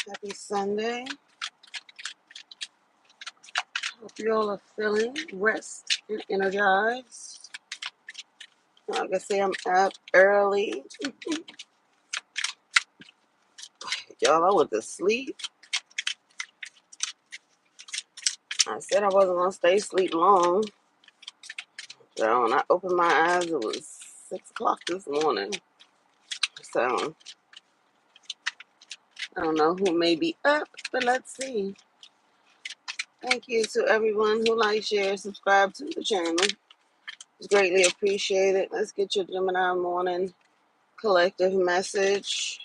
Happy Sunday. Hope you all are feeling rest and energized. Like I say, I'm up early. Y'all, I went to sleep. I said I wasn't going to stay asleep long. So when I opened my eyes, it was 6 o'clock this morning. So I don't know who may be up, but let's see. Thank you to everyone who likes, share, subscribe to the channel. It's greatly appreciated. Let's get your Gemini morning collective message.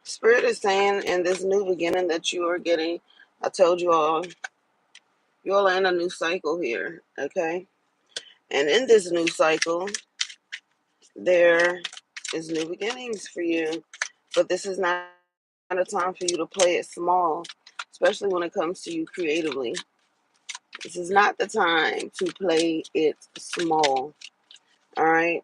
Spirit is saying in this new beginning that you are getting, I told you all are in a new cycle here, okay? And in this new cycle, there is new beginnings for you. But this is not a time for you to play it small, especially when it comes to you creatively. This is not the time to play it small, all right?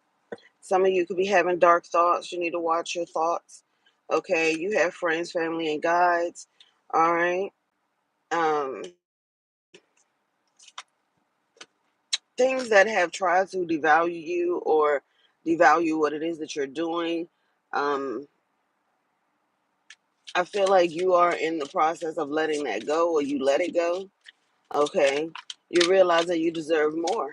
Some of you could be having dark thoughts. You need to watch your thoughts, okay? You have friends, family, and guides, all right? Things that have tried to devalue you or devalue what it is that you're doing. I feel like you are in the process of letting that go, or you let it go. Okay. You realize that you deserve more.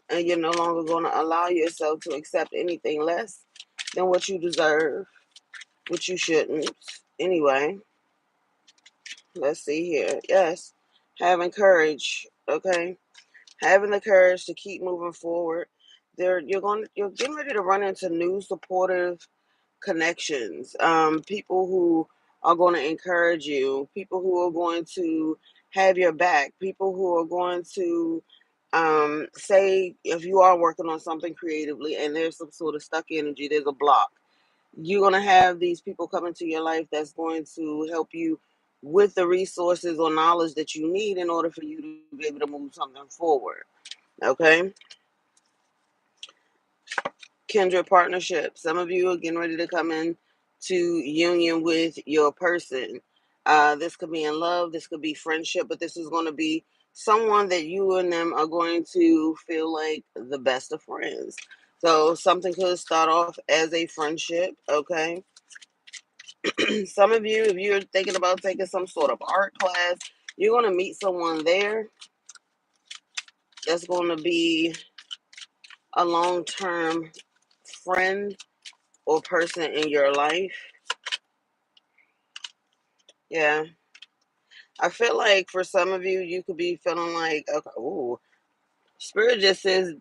And you're no longer going to allow yourself to accept anything less than what you deserve, which you shouldn't. Anyway, let's see here. Yes. Having courage. Okay. Having the courage to keep moving forward. You're getting ready to run into new supportive connections. People who are going to encourage you. People who are going to have your back. People who are going to say if you are working on something creatively and there's some sort of stuck energy, there's a block. You're going to have these people come into your life that's going to help you with the resources or knowledge that you need in order for you to be able to move something forward. Okay? Kindred partnership. Some of you are getting ready to come in to union with your person. This could be in love, this could be friendship, but this is going to be someone that you and them are going to feel like the best of friends. So something could start off as a friendship, okay? Some of you, if you're thinking about taking some sort of art class, you're going to meet someone there that's going to be a long-term friend or person in your life. Yeah. I feel like for some of you, you could be feeling like, okay, ooh, Spirit just says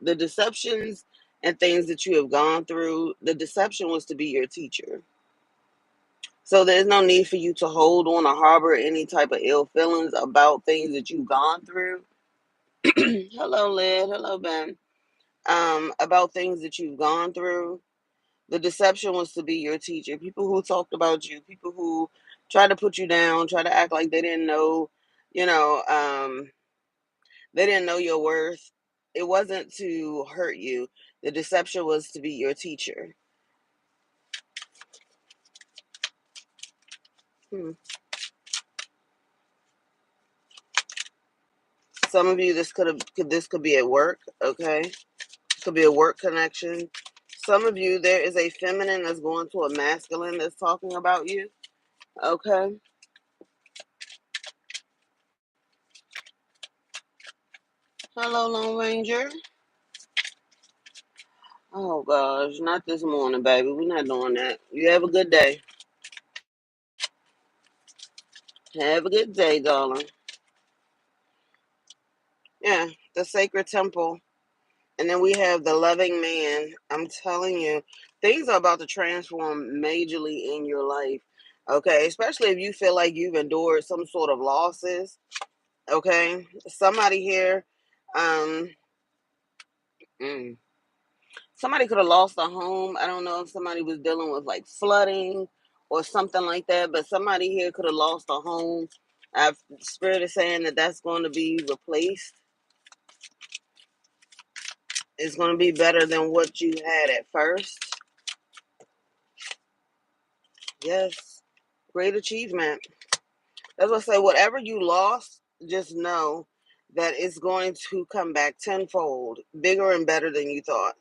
the deceptions and things that you have gone through, the deception was to be your teacher. So there's no need for you to hold on or harbor any type of ill feelings about things that you've gone through. Hello, Lid. Hello, Ben. About things that you've gone through. The deception was to be your teacher. People who talked about you, people who tried to put you down, try to act like they didn't know, you know, they didn't know your worth. It wasn't to hurt you. The deception was to be your teacher. Some of you, this could be at work. Okay, could be a work connection. Some of you, there is a feminine that's going to a masculine that's talking about you. Okay. Hello, Lone Ranger. Oh gosh, not this morning, baby. We're not doing that. You have a good day. Have a good day, darling. Yeah, the sacred temple. And then we have the loving man. I'm telling you, things are about to transform majorly in your life. Okay, especially if you feel like you've endured some sort of losses. Okay, somebody here, um, mm, somebody could have lost a home. I don't know if somebody was dealing with like flooding or something like that, but somebody here could have lost a home. Spirit is saying that that's going to be replaced. It's going to be better than what you had at first. Yes. Great achievement. That's what I say. Whatever you lost, just know that it's going to come back tenfold, bigger and better than you thought.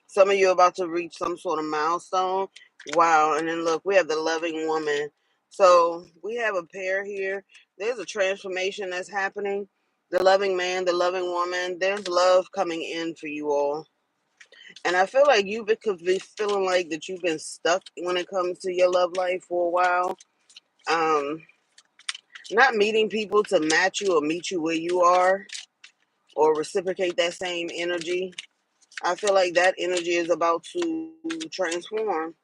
Some of you are about to reach some sort of milestone. Wow. And then look, we have the loving woman. So we have a pair here. There's a transformation that's happening. The loving man, the loving woman. There's love coming in for you all. And I feel like you could be feeling like that you've been stuck when it comes to your love life for a while. Um, Not meeting people to match you or meet you where you are or reciprocate that same energy. I feel like that energy is about to transform.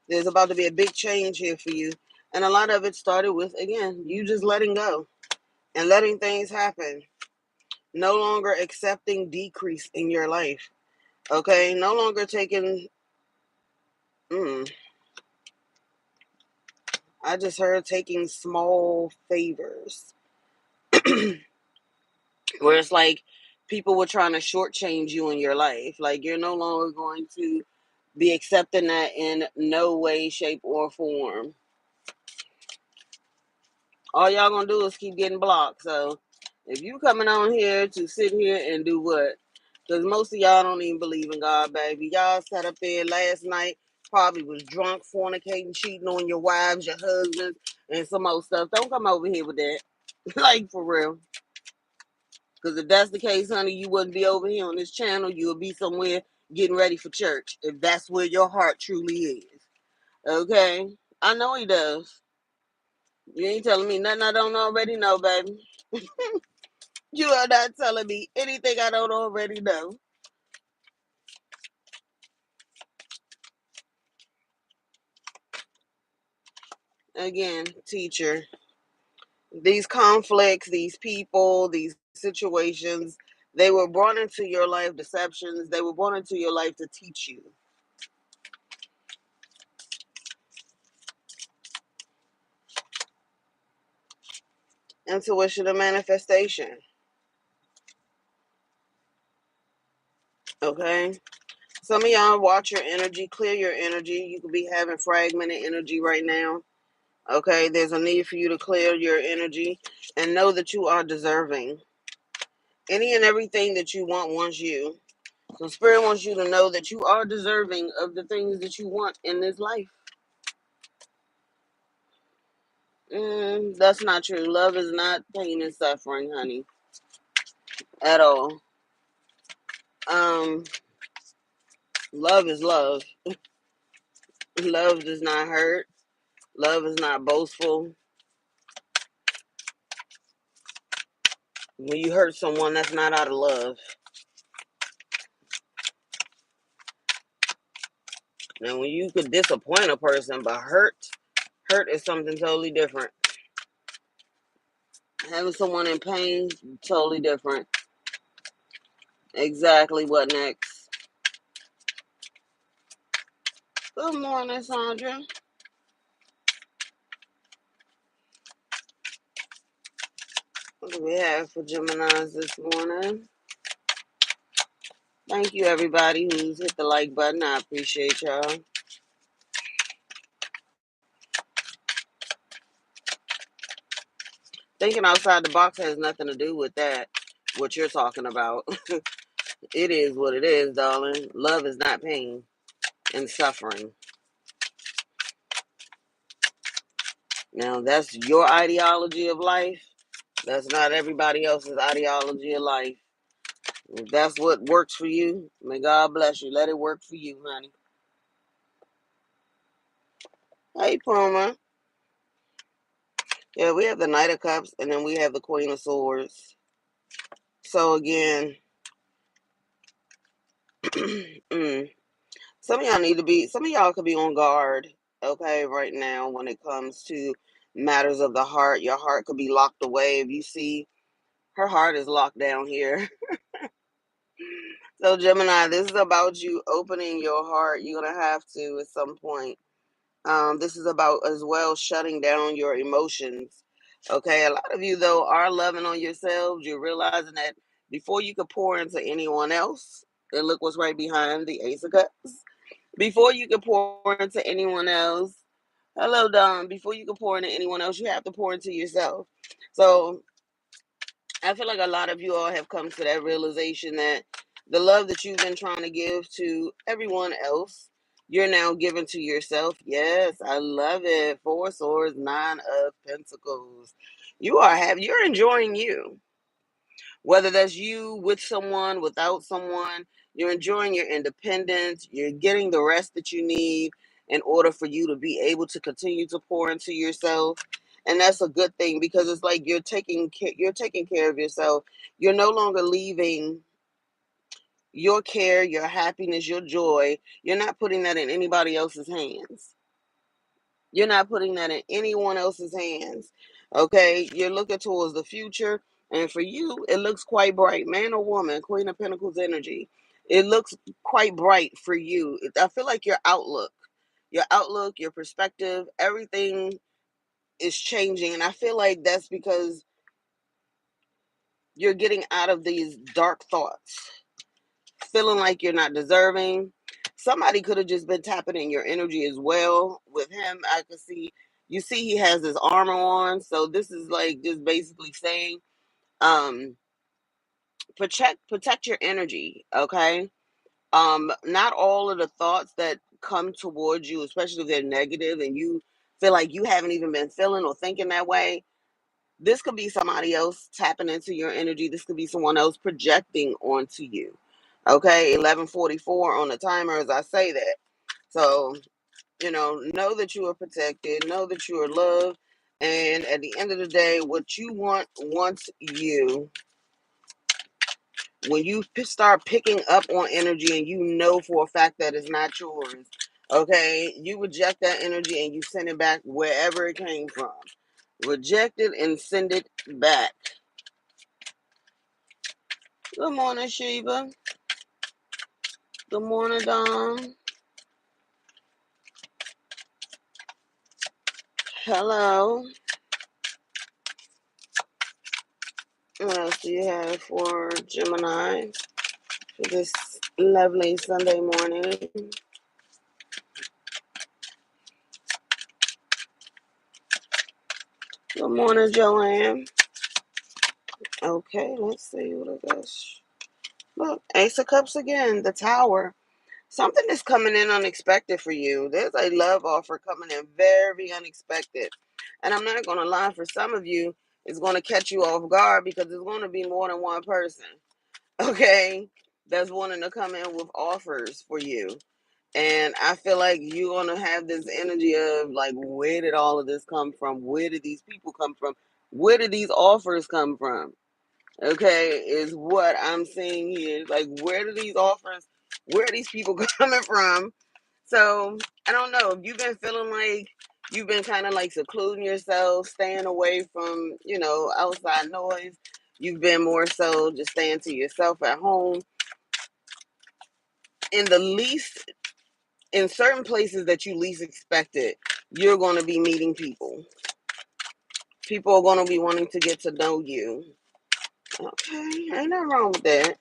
There's about to be a big change here for you. And a lot of it started with, again, you just letting go and letting things happen. No longer accepting decrease in your life. Okay? No longer taking, mm, I just heard taking small favors. Where it's like people were trying to shortchange you in your life. Like you're no longer going to be accepting that in no way, shape, or form. All y'all gonna do is keep getting blocked. So if you coming on here to sit here and do what? Because most of y'all don't even believe in God, baby. Y'all sat up there last night, probably was drunk, fornicating, cheating on your wives, your husbands, and some old stuff. Don't come over here with that. Like, for real. Because if that's the case, honey, you wouldn't be over here on this channel. You would be somewhere getting ready for church, if that's where your heart truly is. Okay? I know he does. You ain't telling me nothing I don't already know, baby. You are not telling me anything I don't already know. Again, teacher, these conflicts, these people, these situations, they were brought into your life, deceptions, they were brought into your life to teach you. Intuition and manifestation. Okay? Some of y'all watch your energy, clear your energy. You could be having fragmented energy right now. Okay? There's a need for you to clear your energy and know that you are deserving. Any and everything that you want wants you. So Spirit wants you to know that you are deserving of the things that you want in this life. That's not true. Love is not pain and suffering, honey. At all. Um, Love is love. Love does not hurt. Love is not boastful. When you hurt someone, that's not out of love. Now, when you could disappoint a person, but hurt is something totally different. Having someone in pain, totally different. Exactly. What next? Good morning, Sandra. What do we have for Geminis this morning? Thank you, everybody who's hit the like button. I appreciate y'all. Thinking outside the box has nothing to do with that, what you're talking about. It is what it is, darling. Love is not pain and suffering. Now, that's your ideology of life. That's not everybody else's ideology of life. If that's what works for you, may God bless you. Let it work for you, honey. Hey, Puma. Yeah, we have the Knight of Cups, and then we have the Queen of Swords. So, again, some of y'all could be on guard, okay, right now when it comes to matters of the heart. Your heart could be locked away. If you see her heart is locked down here. So, Gemini, this is about you opening your heart. You're going to have to at some point. This is about as well shutting down your emotions. Okay, a lot of you, though, are loving on yourselves. You're realizing that before you could pour into anyone else, and look what's right behind the Ace of Cups. Before you could pour into anyone else, Hello, Don. Before you can pour into anyone else, you have to pour into yourself. So I feel like a lot of you all have come to that realization that the love that you've been trying to give to everyone else, you're now giving to yourself. Yes, I love it. Four swords, nine of pentacles. You're enjoying you. Whether that's you with someone, without someone, you're enjoying your independence. You're getting the rest that you need in order for you to be able to continue to pour into yourself. And that's a good thing because it's like you're taking care of yourself. You're no longer leaving your care, your happiness, your joy. You're not putting that in anybody else's hands. You're not putting that in anyone else's hands. Okay? You're looking towards the future. And for you, it looks quite bright. Man or woman, Queen of Pentacles energy. It looks quite bright for you. I feel like your outlook, your perspective, everything is changing. And I feel like that's because you're getting out of these dark thoughts, feeling like you're not deserving. Somebody could have just been tapping in your energy as well. With him, I could see you see he has his armor on. So this is like just basically saying, um, protect your energy, okay? Not all of the thoughts that come towards you, especially if they're negative and you feel like you haven't even been feeling or thinking that way. This could be somebody else tapping into your energy. This could be someone else projecting onto you. Okay, 11:44 on the timer as I say that. So, know that you are protected, know that you are loved, and at the end of the day, what you want wants you. When you start picking up on energy and you know for a fact that it's not yours, okay, you reject that energy and you send it back wherever it came from. Reject it and send it back. Good morning, Sheba. Good morning, Dom. Hello. What else do you have for Gemini for this lovely Sunday morning? Good morning, Joanne. Okay, let's see what I got. Look, Ace of Cups again, the Tower. Something is coming in unexpected for you. There's a love offer coming in very unexpected. And I'm not going to lie, for some of you, it's going to catch you off guard because there's going to be more than one person, okay, that's wanting to come in with offers for you. And I feel like you're going to have this energy of like, where did all of this come from? Where did these people come from? Where did these offers come from? Okay, is what I'm seeing here. Like, where are these people coming from? So, I don't know. If you've been feeling like you've been kind of like secluding yourself, staying away from, outside noise, you've been more so just staying to yourself at home. In the least, in certain places that you least expect it, you're going to be meeting people. People are going to be wanting to get to know you. Okay, ain't nothing wrong with that.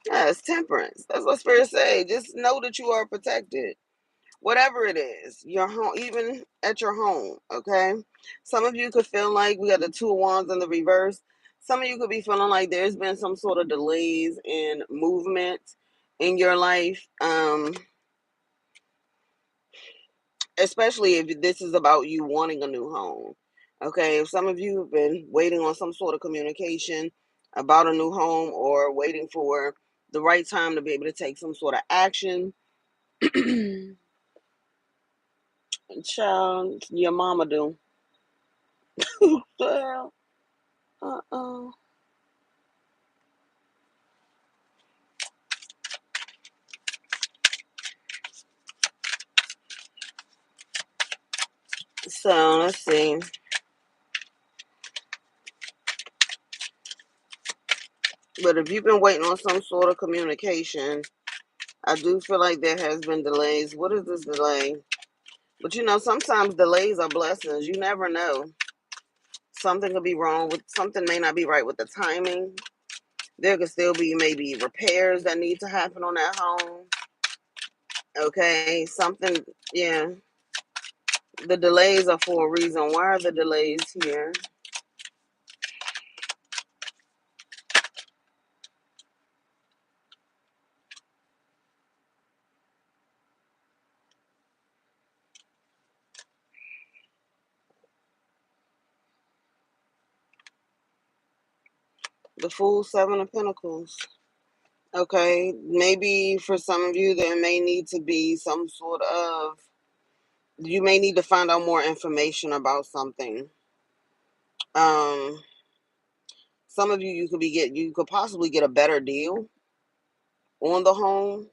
Yeah, it's temperance. That's what spirits say. Just know that you are protected. Whatever it is, your home, even at your home, okay? Some of you could feel like we got the Two of Wands in the reverse. Some of you could be feeling like there's been some sort of delays in movement in your life. Especially if this is about you wanting a new home. Okay, if some of you have been waiting on some sort of communication about a new home or waiting for the right time to be able to take some sort of action, child, your mama do. Well, uh-uh. So let's see. But if you've been waiting on some sort of communication, I do feel like there has been delays. What is this delay? But sometimes delays are blessings. You never know. Something could be wrong with something may not be right with the timing. There could still be maybe repairs that need to happen on that home. Okay, something, yeah. The delays are for a reason. Why are the delays here? The Fool, Seven of Pentacles. Okay, maybe for some of you, there may need to be some sort of, you may need to find out more information about something. Some of you, you could possibly get a better deal on the home.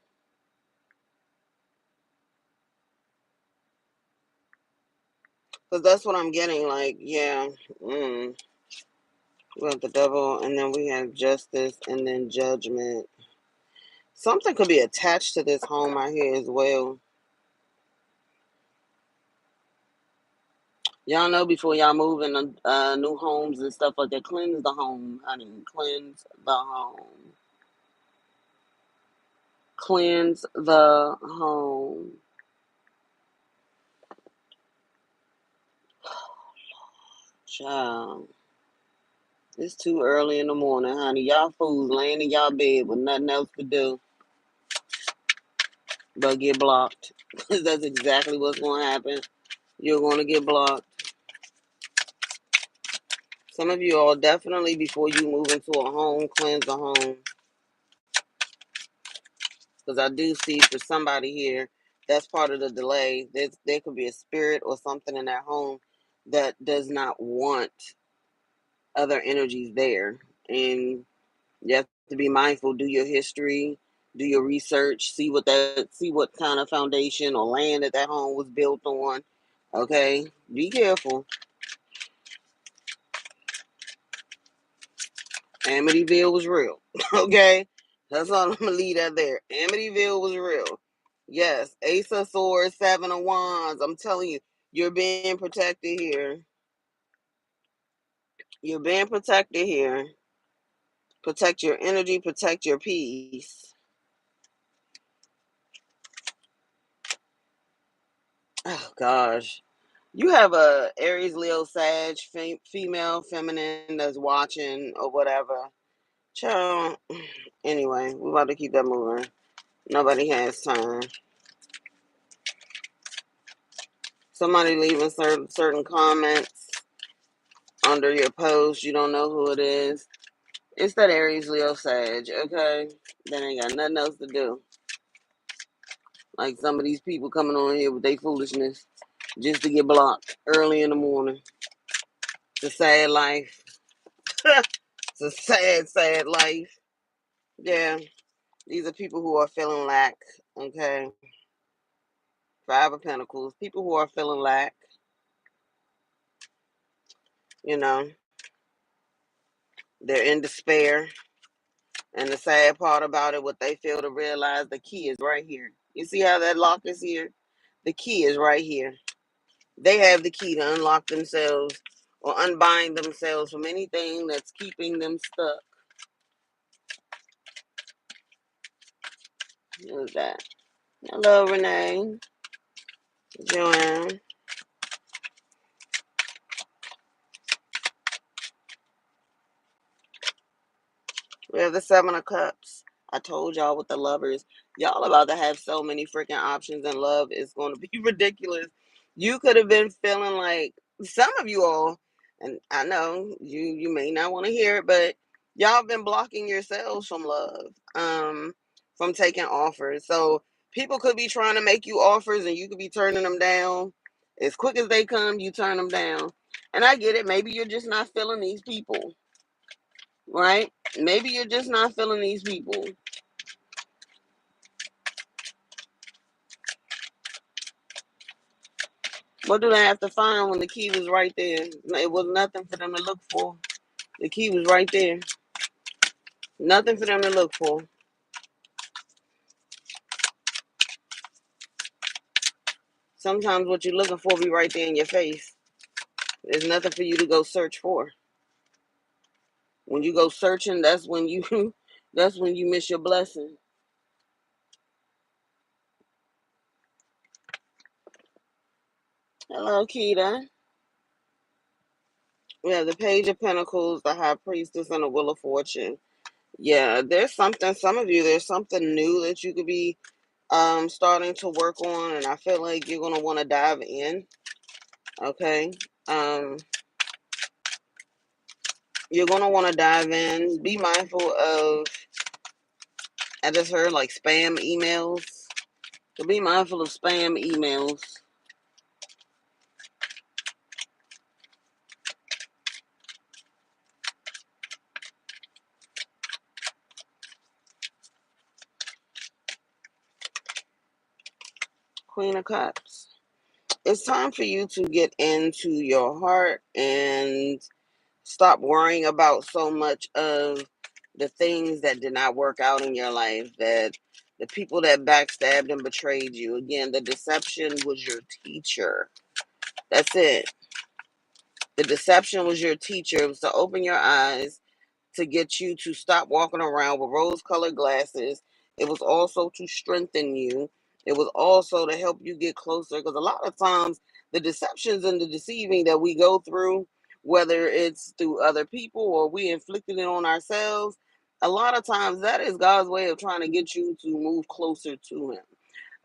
Because that's what I'm getting, like, yeah. We have the Devil, and then we have Justice, and then Judgment. Something could be attached to this home out here as well. Y'all know before y'all move in new homes and stuff like that, cleanse the home, honey. Cleanse the home. Cleanse the home. Child. It's too early in the morning, honey. Y'all fools laying in y'all bed with nothing else to do but get blocked. That's exactly what's going to happen. You're going to get blocked. Some of you all definitely, before you move into a home, cleanse the home. Because I do see for somebody here, that's part of the delay. There could be a spirit or something in that home that does not want other energies there. And you have to be mindful. Do your history, do your research, see what kind of foundation or land that home was built on. Okay, be careful. Amityville was real. Okay, that's all I'm gonna leave that there. Amityville was real. Yes, Ace of Swords, Seven of Wands. I'm telling you, you're being protected here. You're being protected here. Protect your energy, protect your peace. Oh gosh. You have a Aries, Leo, Sag, female, feminine that's watching or whatever. Child. Anyway, we're about to keep that moving. Nobody has time. Somebody leaving certain comments under your post. You don't know who it is. It's that Aries, Leo, Sag, okay? That ain't got nothing else to do. Like some of these people coming on here with their foolishness just to get blocked early in the morning. It's a sad life. It's a sad, sad life. Yeah. These are people who are feeling lack, okay? Five of Pentacles. People who are feeling lack, you know, they're in despair. And the sad part about it, what they fail to realize, the key is right here. You see how that lock is here? The key is right here. They have the key to unlock themselves or unbind themselves from anything that's keeping them stuck. Who's that? Hello, Renee. Joanne. We have the Seven of Cups. I told y'all with the lovers, y'all about to have so many freaking options, and love is going to be ridiculous. You could have been feeling like some of you all, and I know you may not want to hear it, but y'all have been blocking yourselves from love, from taking offers. So people could be trying to make you offers, and you could be turning them down. As quick as they come, you turn them down. And I get it. Maybe you're just not feeling these people, right? Maybe you're just not feeling these people. What do they have to find when the key was right there? It was nothing for them to look for. The key was right there. Nothing for them to look for. Sometimes what you're looking for be right there in your face. There's nothing for you to go search for. When you go searching, that's when you that's when you miss your blessing. Hello, Keita. We have the Page of Pentacles, the High Priestess, and the Wheel of Fortune. Yeah, there's something, some of you, there's something new that you could be starting to work on, and I feel like you're going to want to dive in. Okay. Um, you're going to want to dive in. Be mindful of, I just heard like spam emails. So be mindful of spam emails. Queen of Cups. It's time for you to get into your heart and stop worrying about so much of the things that did not work out in your life, that the people that backstabbed and betrayed you. Again, the deception was your teacher. That's it. The deception was your teacher. It was to open your eyes, to get you to stop walking around with rose-colored glasses. It was also to strengthen you. It was also to help you get closer, because a lot of times the deceptions and the deceiving that we go through, whether it's through other people or we inflicted it on ourselves, a lot of times that is God's way of trying to get you to move closer to Him.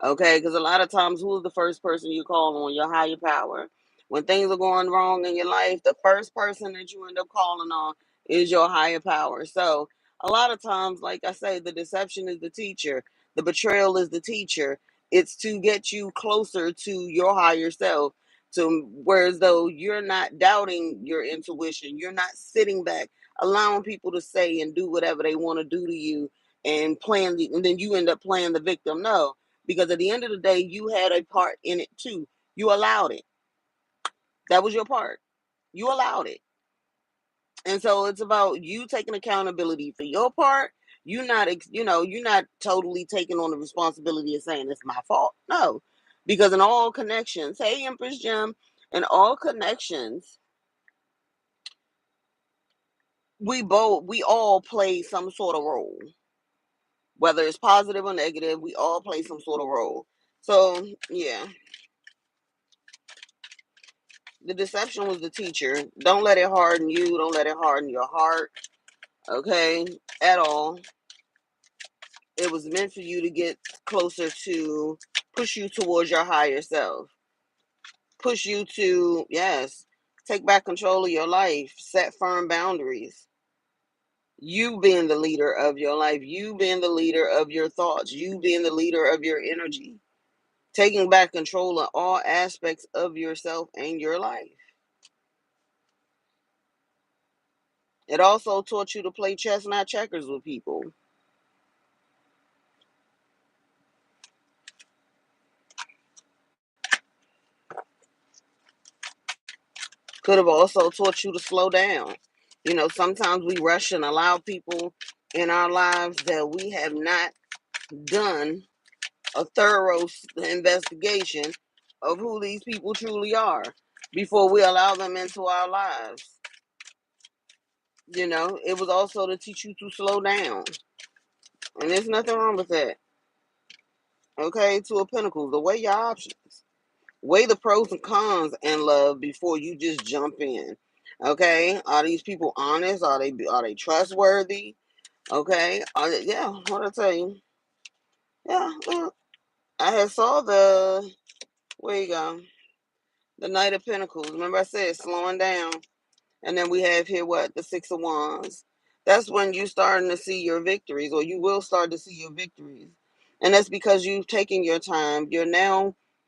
Okay, because a lot of times, who is the first person you call on? Your higher power. When things are going wrong in your life, the first person that you end up calling on is your higher power. So a lot of times, like I say, the deception is the teacher, the betrayal is the teacher. It's to get you closer to your higher self. To whereas though you're not doubting your intuition, you're not sitting back, allowing people to say and do whatever they want to do to you, and and then you end up playing the victim. No, because at the end of the day, you had a part in it too. You allowed it. That was your part. You allowed it. And so it's about you taking accountability for your part. You're not totally taking on the responsibility of saying it's my fault. No, because in all connections, hey, Empress Jim, in all connections, we all play some sort of role, whether it's positive or negative. We all play some sort of role. So yeah, the deception was the teacher. Don't let it harden you. Don't let it harden your heart. Okay, at all. It was meant for you to get closer to, push you towards your higher self. Push you to, yes, take back control of your life. Set firm boundaries. You being the leader of your life. You being the leader of your thoughts. You being the leader of your energy. Taking back control of all aspects of yourself and your life. It also taught you to play chess, not checkers, with people. Could have also taught you to slow down. Sometimes we rush and allow people in our lives that we have not done a thorough investigation of who these people truly are before we allow them into our lives. It was also to teach you to slow down. And there's nothing wrong with that. Okay, Two of Pentacles, to weigh your options. Weigh the pros and cons in love before you just jump in. Okay, are these people honest? Are they trustworthy? Okay, yeah. What I tell you? Yeah, I had saw the, where you go, the Knight of Pentacles. Remember I said slowing down, and then we have here what, the Six of Wands. That's when you starting to see your victories, or you will start to see your victories, and that's because you've taken your time.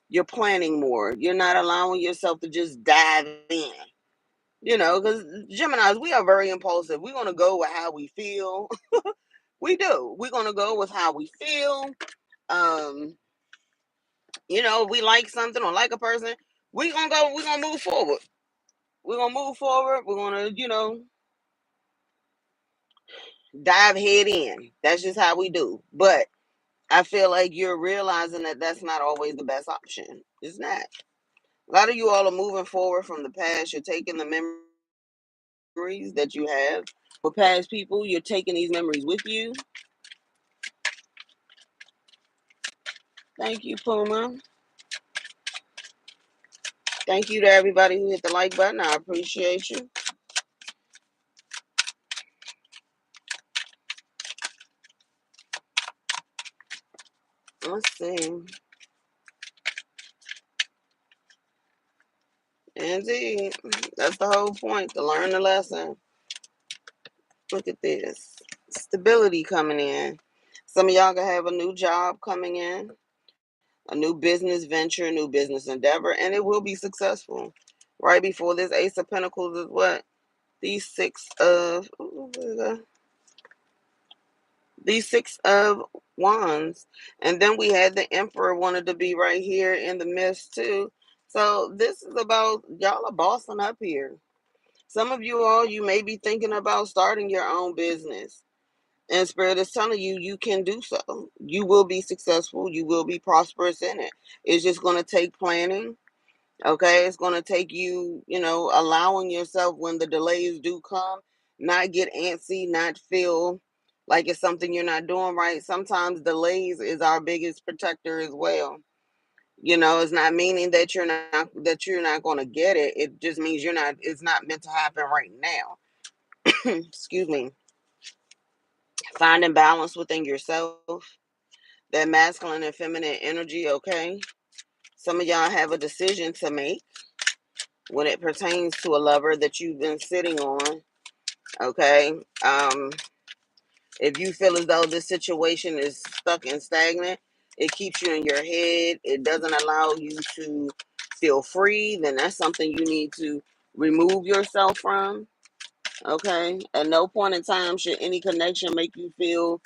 You're planning more. You're not allowing yourself to just dive in. Because Geminis, we are very impulsive. We're gonna go with how we feel. We do. We're gonna go with how we feel. Um, we like something or like a person, we're gonna move forward. We're gonna move forward. We're gonna, dive head in. That's just how we do. But I feel like you're realizing that that's not always the best option. It's not. A lot of you all are moving forward from the past. You're taking the memories that you have with past people. You're taking these memories with you. Thank you, Puma. Thank you to everybody who hit the like button. I appreciate you. Let's see. Indeed. That's the whole point, to learn the lesson. Look at this. Stability coming in. Some of y'all gonna have a new job coming in, a new business venture, new business endeavor, and it will be successful. Right before this Ace of Pentacles is what? These six of these six of wands. And then we had the Emperor wanted to be right here in the midst too. So this is about y'all are bossing up here. Some of you all, you may be thinking about starting your own business. And Spirit is telling you, you can do so. You will be successful. You will be prosperous in it. It's just going to take planning. Okay. It's going to take you, allowing yourself when the delays do come, not get antsy, not feel like it's something you're not doing right. Sometimes delays is our biggest protector as well. It's not meaning that you're not going to get it. It just means it's not meant to happen right now. Excuse me. Finding balance within yourself, that masculine and feminine energy, okay? Some of y'all have a decision to make when it pertains to a lover that you've been sitting on, okay? If you feel as though this situation is stuck and stagnant, it keeps you in your head, it doesn't allow you to feel free, then that's something you need to remove yourself from, okay? At no point in time should any connection make you feel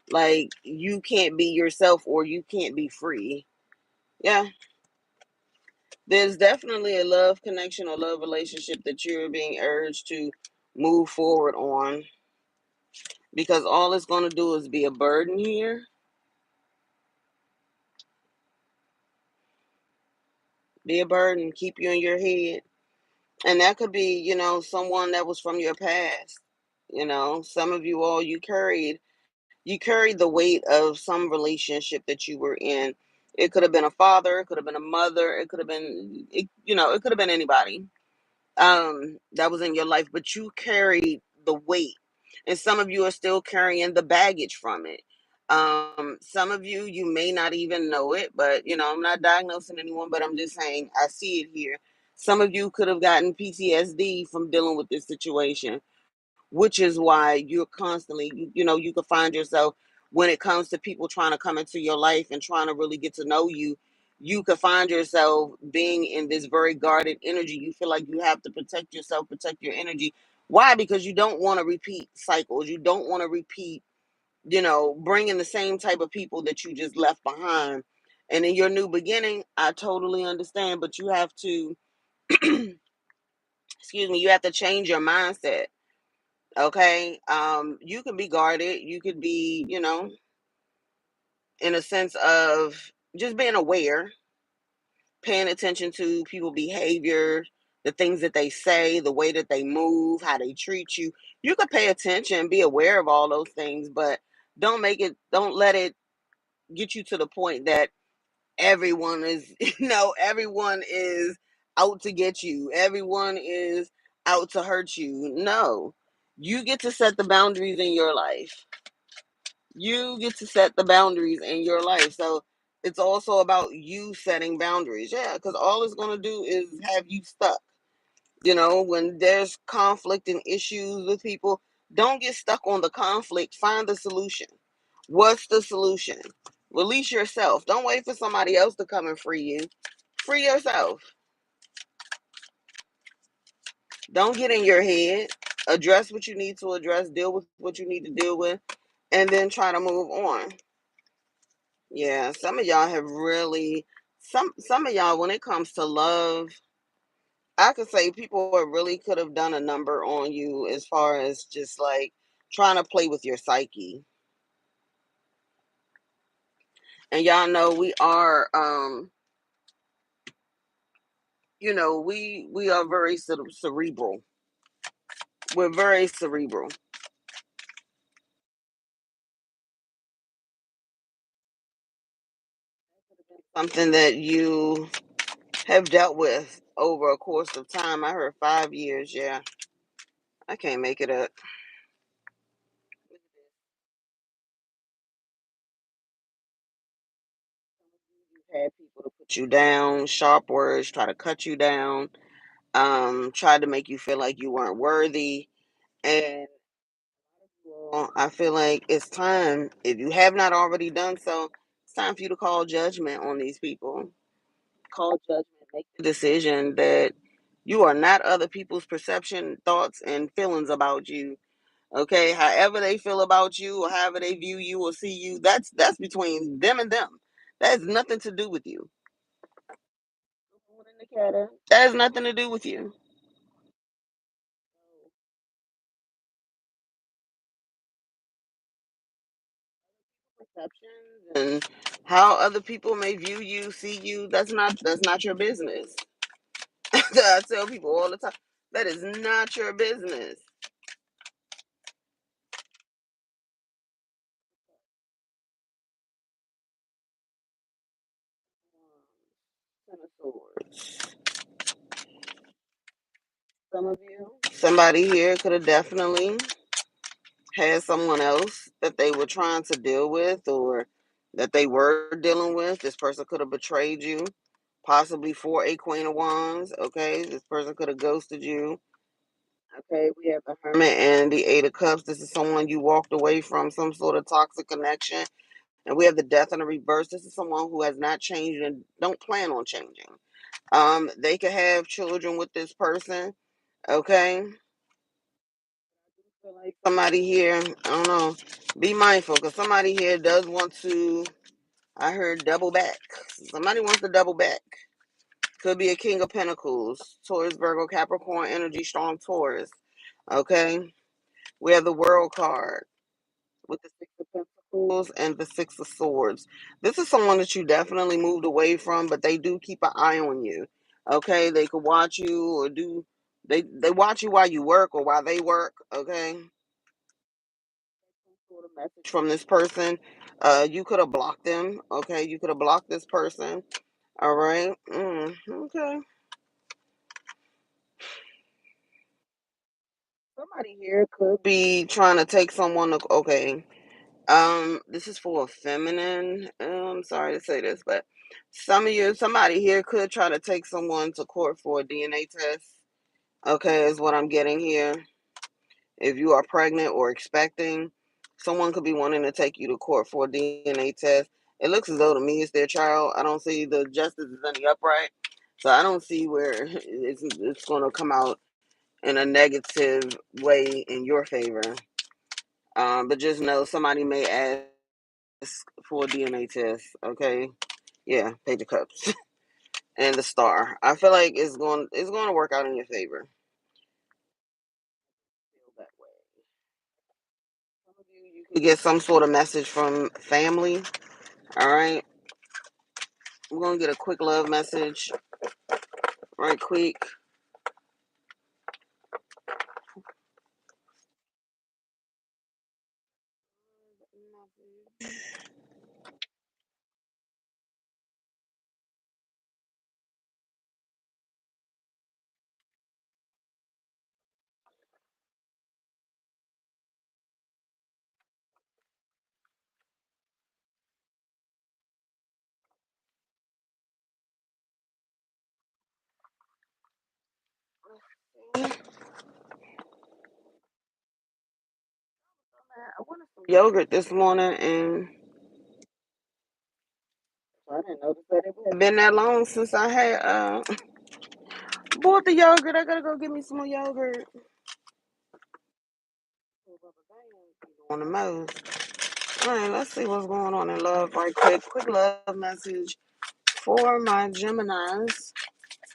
like you can't be yourself or you can't be free. Yeah, there's definitely a love connection or love relationship that you're being urged to move forward on, because all it's going to do is be a burden here, be a burden, keep you in your head. And that could be, someone that was from your past. Some of you all, you carried the weight of some relationship that you were in. It could have been a father, it could have been a mother, it could have been, it could have been anybody that was in your life, but you carried the weight. And some of you are still carrying the baggage from it. Some of you, you may not even know it, but I'm not diagnosing anyone, but I'm just saying I see it here. Some of you could have gotten PTSD from dealing with this situation, which is why you're constantly, you could find yourself, when it comes to people trying to come into your life and trying to really get to know you, you could find yourself being in this very guarded energy. You feel like you have to protect yourself, protect your energy. Why? Because you don't want to repeat cycles. You don't want to repeat, bringing the same type of people that you just left behind. And in your new beginning, I totally understand, but you have to, excuse me, you have to change your mindset. Okay. You could be guarded. You could be, in a sense of just being aware, paying attention to people behavior, the things that they say, the way that they move, how they treat you. You could pay attention, be aware of all those things, but don't let it get you to the point that everyone is, everyone is out to get you. Everyone is out to hurt you. No. You get to set the boundaries in your life. You get to set the boundaries in your life. So it's also about you setting boundaries. Yeah, because all it's going to do is have you stuck. When there's conflict and issues with people, don't get stuck on the conflict. Find the solution. What's the solution? Release yourself. Don't wait for somebody else to come and free you. Free yourself. Don't get in your head. Address what you need to address. Deal with what you need to deal with. And then try to move on. Yeah, some of y'all have really, some of y'all, when it comes to love, I could say people really could have done a number on you as far as just like trying to play with your psyche. And y'all know we are, we are very cerebral. We're very cerebral. Something that you have dealt with over a course of time. I heard 5 years. Yeah, I can't make it up. Had people to put you down, sharp words, try to cut you down, tried to make you feel like you weren't worthy. And well, I feel like it's time, if you have not already done so, it's time for you to call judgment on these people. Call judgment, make the decision that you are not other people's perception, thoughts, and feelings about you. Okay, however they feel about you or however they view you or see you, that's between them and them. That has nothing to do with you. That has nothing to do with you. Perceptions and how other people may view you, see you, that's not your business. I tell people all the time, that is not your business. Ten of Swords. Some of you, somebody here could have definitely had someone else that they were trying to deal with or that they were dealing with. This person could have betrayed you, possibly for a Queen of Wands. Okay, this person could have ghosted you. Okay, we have the Hermit and the Eight of Cups. This is someone you walked away from, some sort of toxic connection. And we have the Death in the reverse. This is someone who has not changed and don't plan on changing. They could have children with this person. Okay, feel like somebody here, I don't know, be mindful because somebody here does want to, I heard double back. Somebody wants to double back. Could be a King of Pentacles, Taurus, Virgo, Capricorn energy, strong Taurus. Okay, we have the World card with the Six of Pentacles and the Six of Swords. This is someone that you definitely moved away from, but they do keep an eye on you. Okay, they could watch you or do, they watch you while you work or while they work. Okay, sort of message from this person. You could have blocked them. Okay, you could have blocked this person. All right. Okay. Somebody here could be trying to take someone to. Okay. This is for a feminine. I'm sorry to say this, but somebody here could try to take someone to court for a DNA test. Okay, is what I'm getting here. If you are pregnant or expecting, someone could be wanting to take you to court for a DNA test. It looks as though to me it's their child. I don't see the justice is any upright. So I don't see where it's going to come out in a negative way in your favor. But just know somebody may ask for a DNA test. Okay. Yeah, Page of Cups and the Star. I feel like it's going to work out in your favor. Feel that way. Some of you could get some sort of message from family. All right. We're going to get a quick love message right quick. I wanted some yogurt this morning, and I didn't notice that it had been that long since I had bought the yogurt. I gotta go get me some more yogurt. On the most. All right, let's see what's going on in love right quick. Quick love message for my Geminis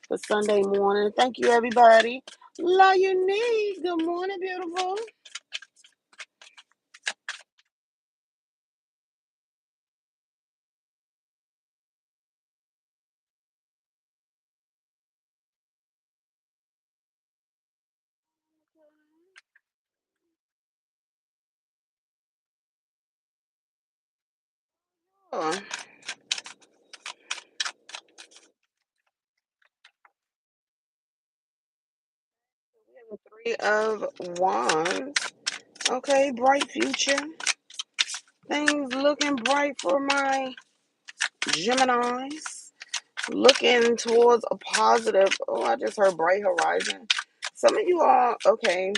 for Sunday morning. Thank you, everybody. Love you, need. Good morning, beautiful. Oh, Three of Wands. Okay, bright future. Things looking bright for my Geminis. Looking towards a positive. Oh, I just heard bright horizon. Some of you all, okay.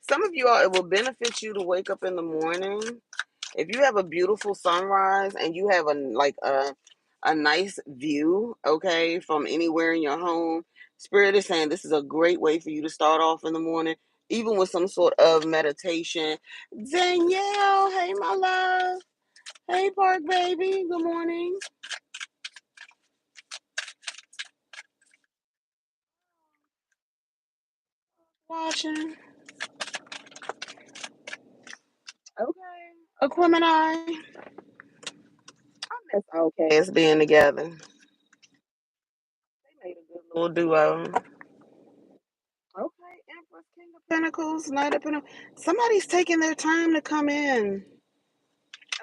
Some of you all, it will benefit you to wake up in the morning. If you have a beautiful sunrise and you have a nice view, okay, from anywhere in your home, Spirit is saying this is a great way for you to start off in the morning, even with some sort of meditation. Danielle, hey my love. Hey Park baby, good morning. Watching. Okay. Aquemini. I miss Outcast being together. They made a good little duo. Okay, Empress, King of Pentacles, Knight of Pentacles. Somebody's taking their time to come in.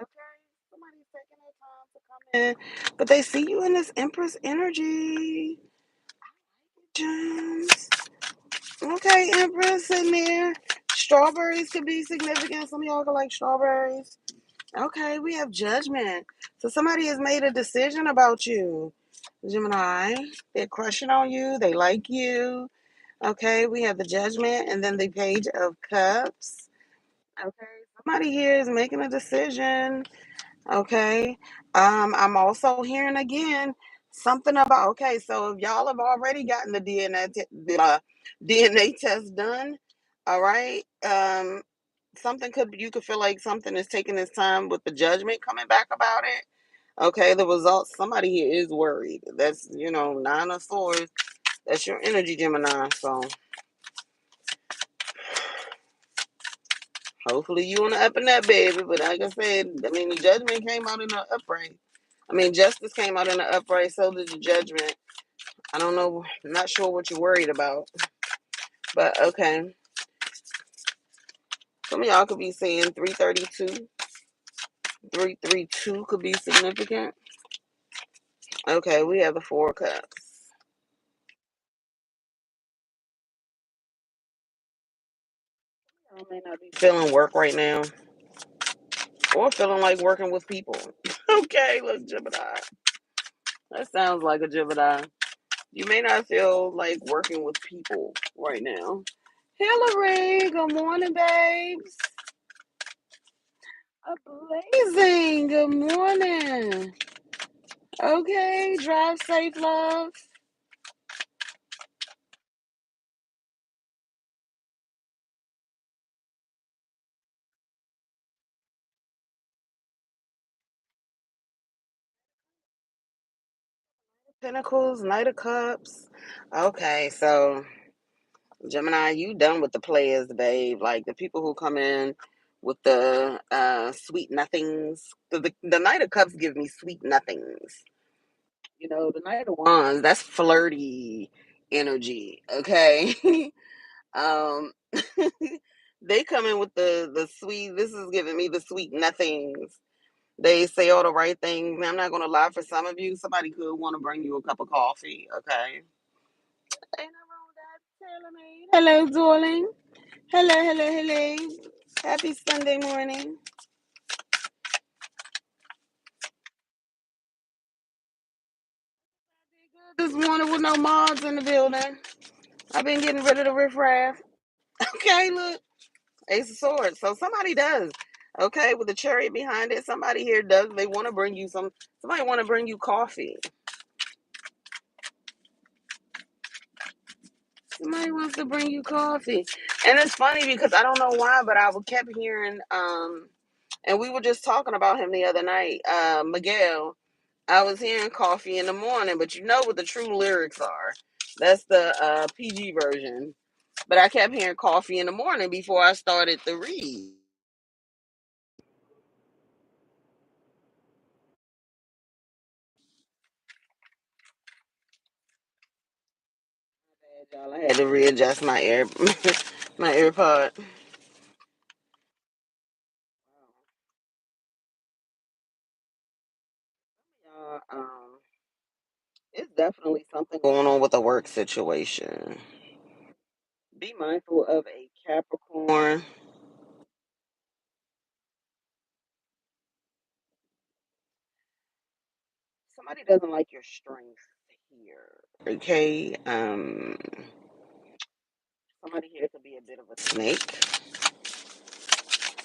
Okay, somebody's taking their time to come in. But they see you in this Empress energy. Gems. Okay, Empress in there. Strawberries could be significant. Some of y'all could like strawberries. Okay, we have Judgment. So somebody has made a decision about you. Gemini, they're crushing on you. They like you. Okay, we have the Judgment and then the Page of Cups. Okay, somebody here is making a decision. Okay, I'm also hearing again something about. Okay, so if y'all have already gotten the DNA test done, all right. Something could you could feel like something is taking its time with the Judgment coming back about it. Okay, the results. Somebody here is worried. That's Nine of Swords. That's your energy, Gemini. So hopefully you on the up and up, baby. But like I said, I mean the Judgment came out in the upright. I mean Justice came out in the upright. So did the Judgment. I don't know. I'm not sure what you're worried about. But okay. Some of y'all could be saying 332. 332 could be significant. Okay, we have the Four of Cups. I may not be feeling work right now. Or feeling like working with people. Okay, look, Gemini. That sounds like a Gemini. You may not feel like working with people right now. Hillary, good morning, babes. Amazing. Good morning. Okay, drive safe, love. Pentacles, Knight of Cups. Okay, so Gemini, you done with the players, babe. Like the people who come in with the sweet nothings. The Knight of Cups give me sweet nothings. The Knight of Wands, that's flirty energy. Okay. um they come in with the sweet. This is giving me the sweet nothings. They say all the right things. I'm not gonna lie, for some of you, somebody could want to bring you a cup of coffee. Okay. Ain't no wrong with that. Hello, darling. Hello, hello, hello. Happy Sunday morning. This morning with no mods in the building. I've been getting rid of the riffraff. Okay, look. Ace of Swords. So somebody does. Okay, with the chariot behind it, somebody here does. They want to bring you somebody want to bring you coffee. Somebody wants to bring you coffee. And it's funny because I don't know why, but I kept hearing and we were just talking about him the other night, Miguel. I was hearing coffee in the morning, but you know what the true lyrics are. That's the PG version. But I kept hearing coffee in the morning before I started the read. Y'all, I had to readjust my my AirPod. It's definitely something going on with the work situation. Be mindful of a Capricorn. Somebody doesn't like your strength here. Okay. Somebody here could be a bit of a snake.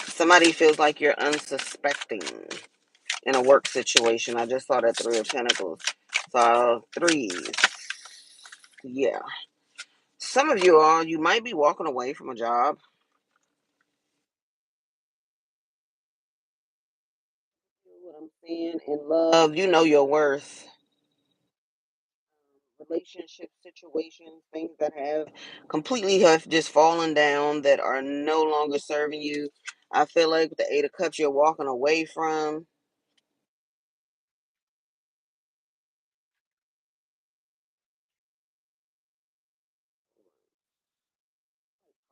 Somebody feels like you're unsuspecting in a work situation. I just saw that Three of Pentacles. So threes. Yeah. Some of you might be walking away from a job. What I'm saying in love, you know your worth. Relationship situations, things that have just fallen down that are no longer serving you. I feel like with the Eight of Cups, you're walking away from.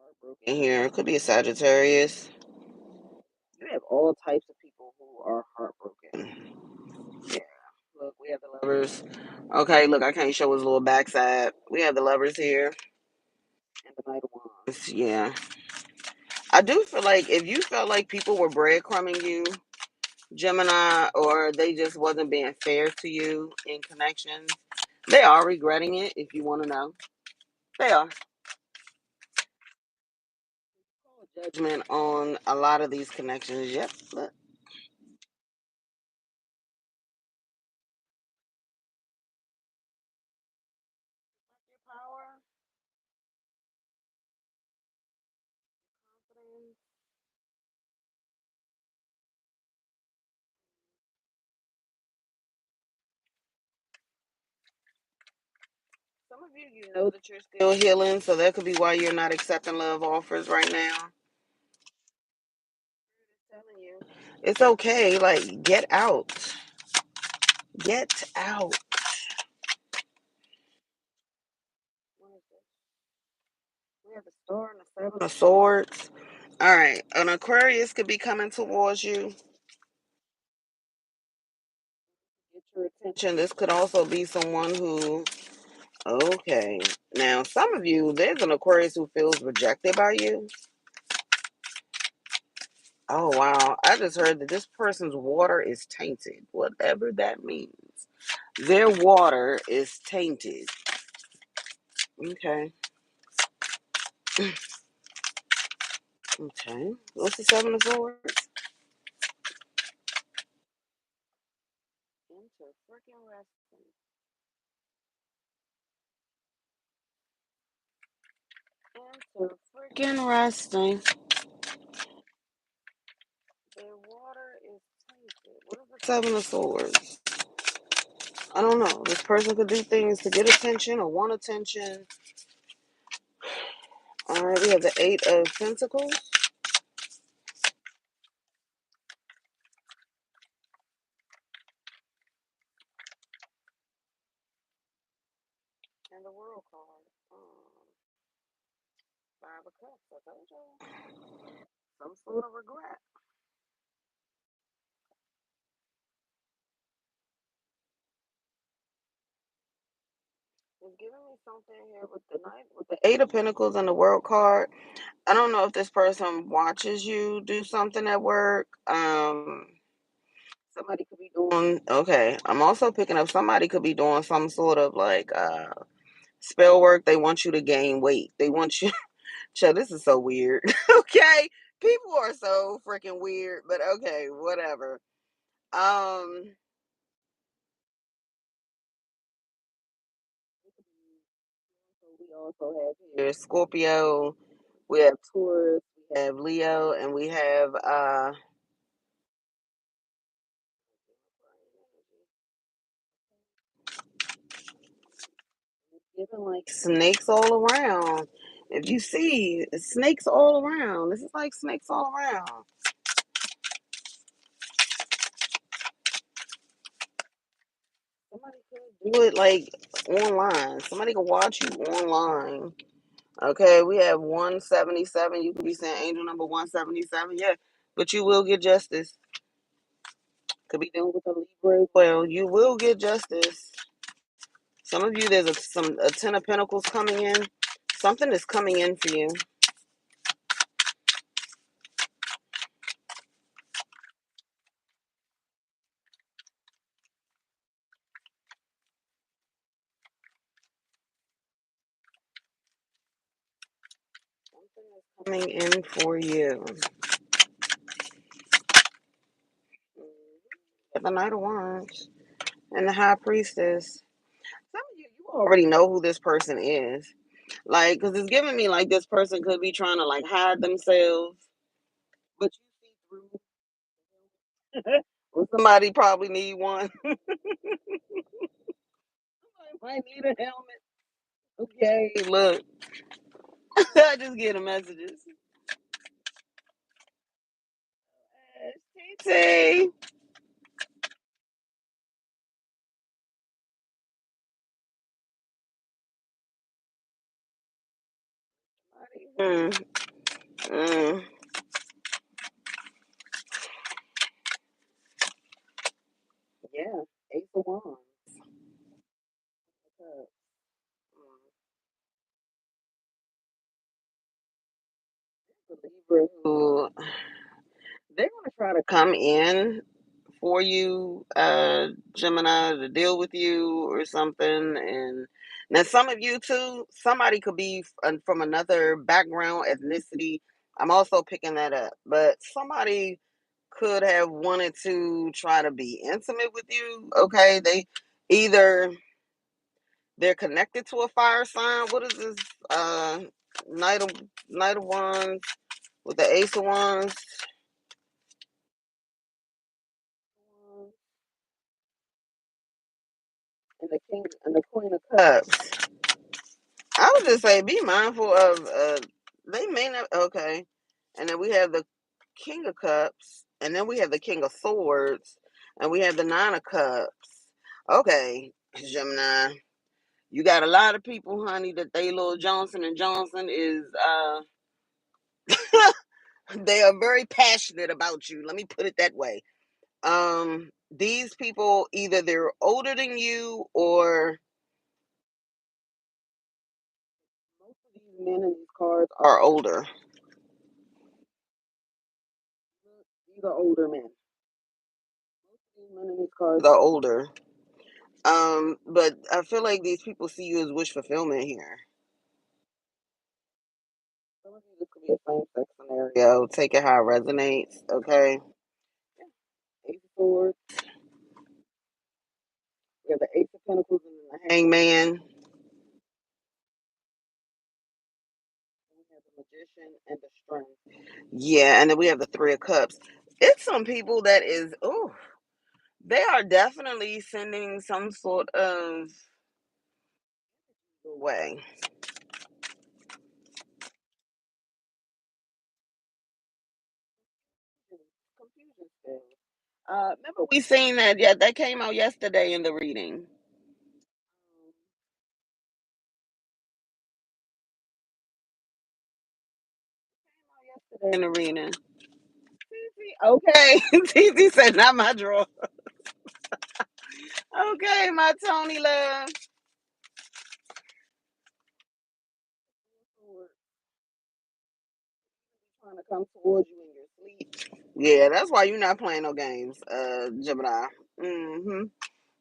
Heartbroken here. It could be a Sagittarius. You have all types of people who are heartbroken. Yeah. Look, we have the lovers. Okay, look, I can't show his little backside. We have the lovers here. And the Knight of Wands. Yeah. I do feel like if you felt like people were breadcrumbing you, Gemini, or they just wasn't being fair to you in connections, they are regretting it, if you want to know. They are. Judgment on a lot of these connections. Yep. Look. Your power, confidence. Some of you, you know that you're still healing, so that could be why you're not accepting love offers right now. Telling you, it's okay. Like, get out. Get out. What is this? We have the Star and the Seven of Swords. All right, an Aquarius could be coming towards you. Get your attention. This could also be someone who, okay. Now, some of you, there's an Aquarius who feels rejected by you. Oh, wow. I just heard that this person's water is tainted, whatever that means. Their water is tainted. Okay. Okay. What's the Seven of Swords? Into freaking resting. Into freaking resting. Their water is tainted. What is the Seven of Swords? I don't know. This person could do things to get attention or want attention. All right, we have the Eight of Pentacles and the World card. Five of Cups. I told you. Some sort of regret. It's giving me something here with the Knight, with the Eight of Pentacles and the World card. I don't know if this person watches you do something at work. Somebody could be doing. Okay, I'm also picking up. Somebody could be doing some sort of like spell work. They want you to gain weight. They want you. Chill, this is so weird. Okay, people are so freaking weird. But okay, whatever. Um, we also have here Scorpio. We have Taurus. We have Leo, and we have giving like snakes all around. If you see snakes all around, this is like snakes all around. Somebody could do it like online. Somebody can watch you online. Okay, we have 177. You could be saying angel number 177. Yeah, but you will get justice. Could be dealing with a Libra. Well, you will get justice. Some of you, there's a Ten of Pentacles coming in. Something is coming in for you. Something is coming in for you. The Knight of Wands and the High Priestess. Some of you already know who this person is. Like, because it's giving me like this person could be trying to like hide themselves, but you see through. Well, somebody probably need one. Somebody might need a helmet. Okay, look, I just get the messages. TT. Mm, mm, yeah, Ace of Wands. Mm, Libra who they're gonna try to come in for you, Gemini, to deal with you or something. And now, some of you too, somebody could be from another background, ethnicity. I'm also picking that up, but somebody could have wanted to try to be intimate with you. Okay, either they're connected to a fire sign. What is this? Knight of Knight of Wands with the Ace of Wands and the King and the Queen of Cups. I would just say be mindful of they may not okay. And then we have the King of Cups, and then we have the King of Swords, and we have the Nine of Cups. Okay, Gemini. You got a lot of people, honey, that they little Johnson and Johnson is they are very passionate about you. Let me put it that way. These people either they're older than you or most of these men in these cards are older. These are older men. Most of these men in these cards are older. But I feel like these people see you as wish fulfillment here. Some of you, this could be a same sex scenario. Take it how it resonates, okay? Ace of Swords. We have the Ace of Pentacles and the Hangman. We have the Magician and the Strength. Yeah, and then we have the Three of Cups. It's some people that is, oh, they are definitely sending some sort of way. Confusion still. Remember we seen that? Yeah, that came out yesterday in the reading. Yesterday in the reading. Okay, TT said not my draw. Okay, my Tony love. Trying to come towards you in your sleep. Yeah, that's why you're not playing no games, Gemini. Hmm.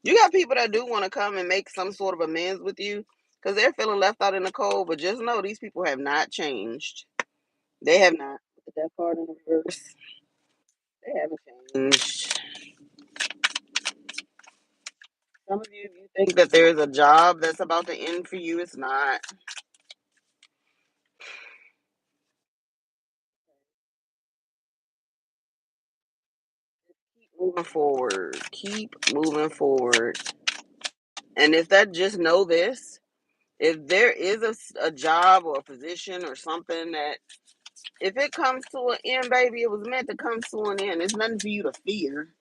You got people that do want to come and make some sort of amends with you because they're feeling left out in the cold. But just know these people have not changed. They have not. Put that card in the reverse. They haven't changed. Some of you think that there's a job that's about to end for you. It's not. Keep moving forward. Keep moving forward. And if that just know this, if there is a job or a position or something that if it comes to an end, baby, it was meant to come to an end. It's nothing for you to fear.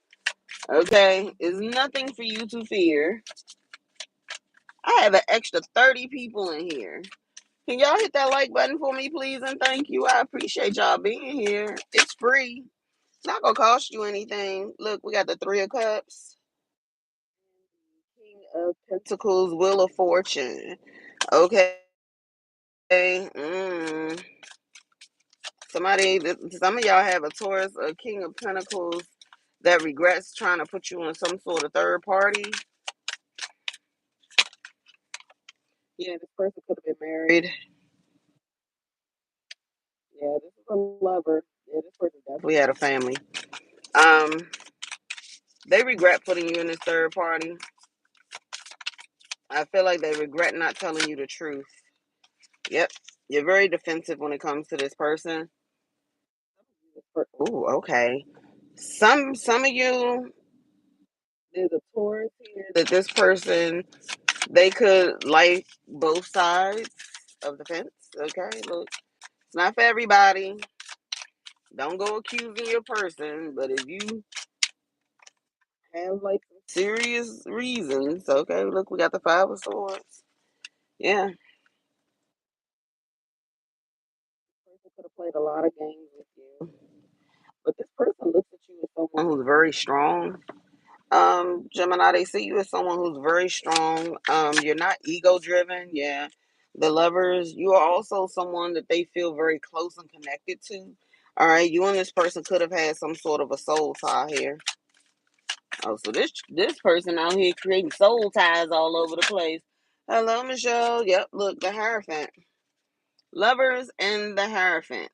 Okay? It's nothing for you to fear. I have an extra 30 people in here. Can y'all hit that like button for me, please? And thank you. I appreciate y'all being here. It's free. It's not gonna cost you anything. Look, we got the Three of Cups, King of Pentacles, Wheel of Fortune. Okay. Okay. Some of y'all have a Taurus, a King of Pentacles that regrets trying to put you in some sort of third party. Yeah, this person could have been married. Yeah, this is a lover. Yeah, this person definitely had a family. Um, they regret putting you in this third party. I feel like they regret not telling you the truth. Yep, you're very defensive when it comes to this person. Ooh, okay. Some of you, there's a Taurus here that this person, they could like both sides of the fence. Okay, look, it's not for everybody. Don't go accusing your person, but if you have like some serious reasons, okay, look, we got the Five of Swords. Yeah, this person could have played a lot of games with you, but this person looks at you as someone who's very strong. Gemini, they see you as someone who's very strong. You're not ego driven. Yeah. The lovers, you are also someone that they feel very close and connected to. All right. You and this person could have had some sort of a soul tie here. Oh, so this person out here creating soul ties all over the place. Hello, Michelle. Yep, look, the Hierophant. Lovers and the Hierophant.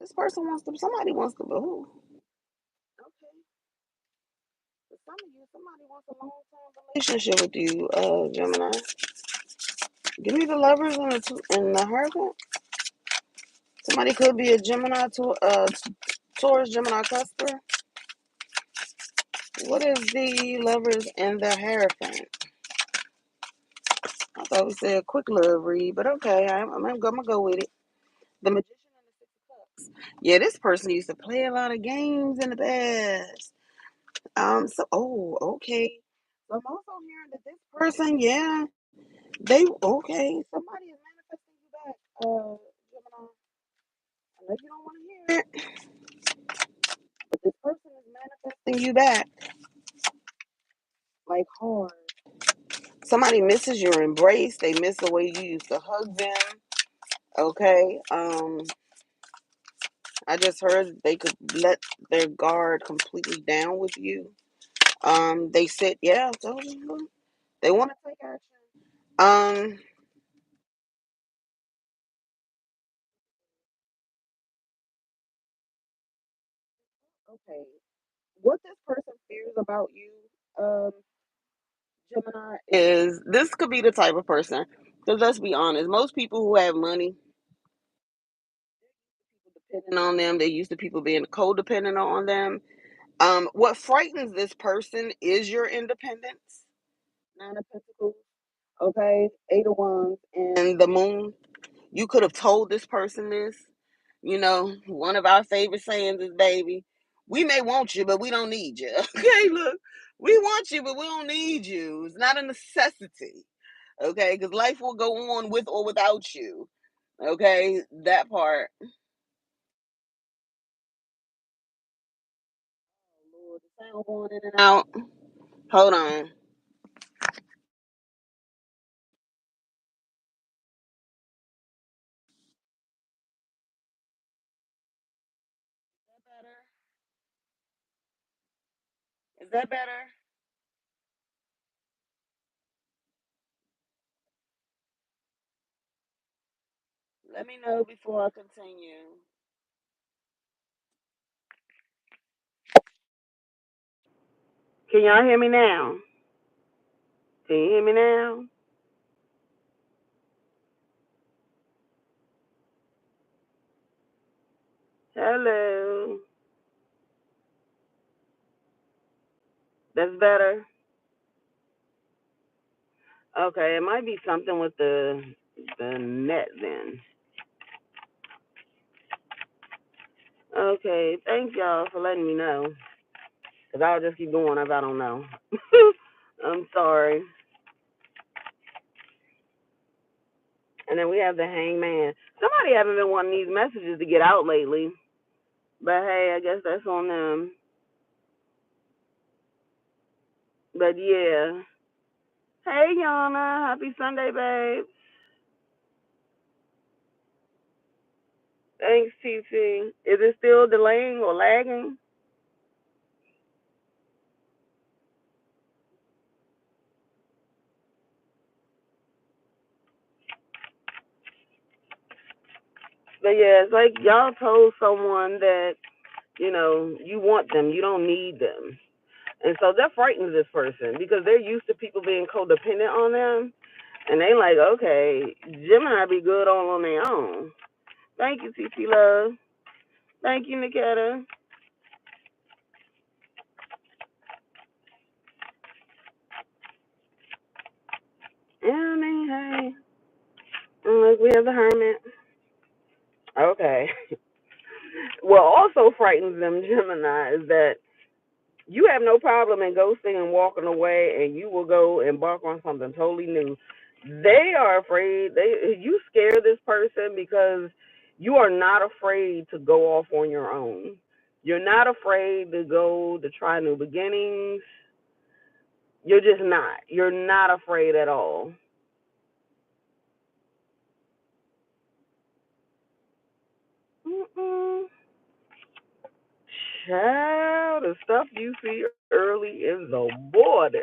This person wants to, somebody wants to, oh, okay. For some of you, somebody wants a long term relationship with you, Gemini. Give me the lovers and the Hierophant. Somebody could be a Gemini to Taurus Gemini cusper. What is the lovers and the Hierophant? I thought we said quick love read, but okay, I'm gonna go with it. The Magician and the Six of Cups. Yeah, this person used to play a lot of games in the past. Okay. So I'm also hearing that this person, yeah, they okay. Somebody is manifesting you back, Gemini. I know you don't want to hear it, but this person is manifesting you back, like hard. Somebody misses your embrace. They miss the way you used to hug them. Okay. I just heard they could let their guard completely down with you. They said, yeah, I told you, they want to take action. Um, okay. What this person fears about you, um, Gemini, is this could be the type of person. Because let's be honest, most people who have money, depending on them, they're used to people being codependent on them. What frightens this person is your independence. Nine of Pentacles, okay, Eight of Wands, and the Moon. You could have told this person this. You know, one of our favorite sayings is, baby, we may want you, but we don't need you. Okay, look, we want you, but we don't need you. It's not a necessity. Okay, because life will go on with or without you. Okay, that part. Oh, Lord, the sound going in and out. Hold on. Is that better? Is that better? Let me know before I continue. Can y'all hear me now? Can you hear me now? Hello. That's better. Okay, it might be something with the net then. Okay, thank y'all for letting me know. Cause I'll just keep going if I don't know. I'm sorry. And then we have the hangman. Somebody haven't been wanting these messages to get out lately. But hey, I guess that's on them. But yeah. Hey, Yana. Happy Sunday, babe. Thanks, TT. Is it still delaying or lagging? But yeah, it's like y'all told someone that, you want them, you don't need them. And so that frightens this person because they're used to people being codependent on them. And they like, okay, Gemini be good all on their own. Thank you, TT Love. Thank you, Nikita. Yeah, I mean, hey. Unless we have the hermit. Okay. What also frightens them, Gemini, is that you have no problem in ghosting and walking away, and you will go embark on something totally new. They are afraid. You scare this person because you are not afraid to go off on your own. You're not afraid to go to try new beginnings. You're just not. You're not afraid at all. Mm-mm. Child, the stuff you see early in the border.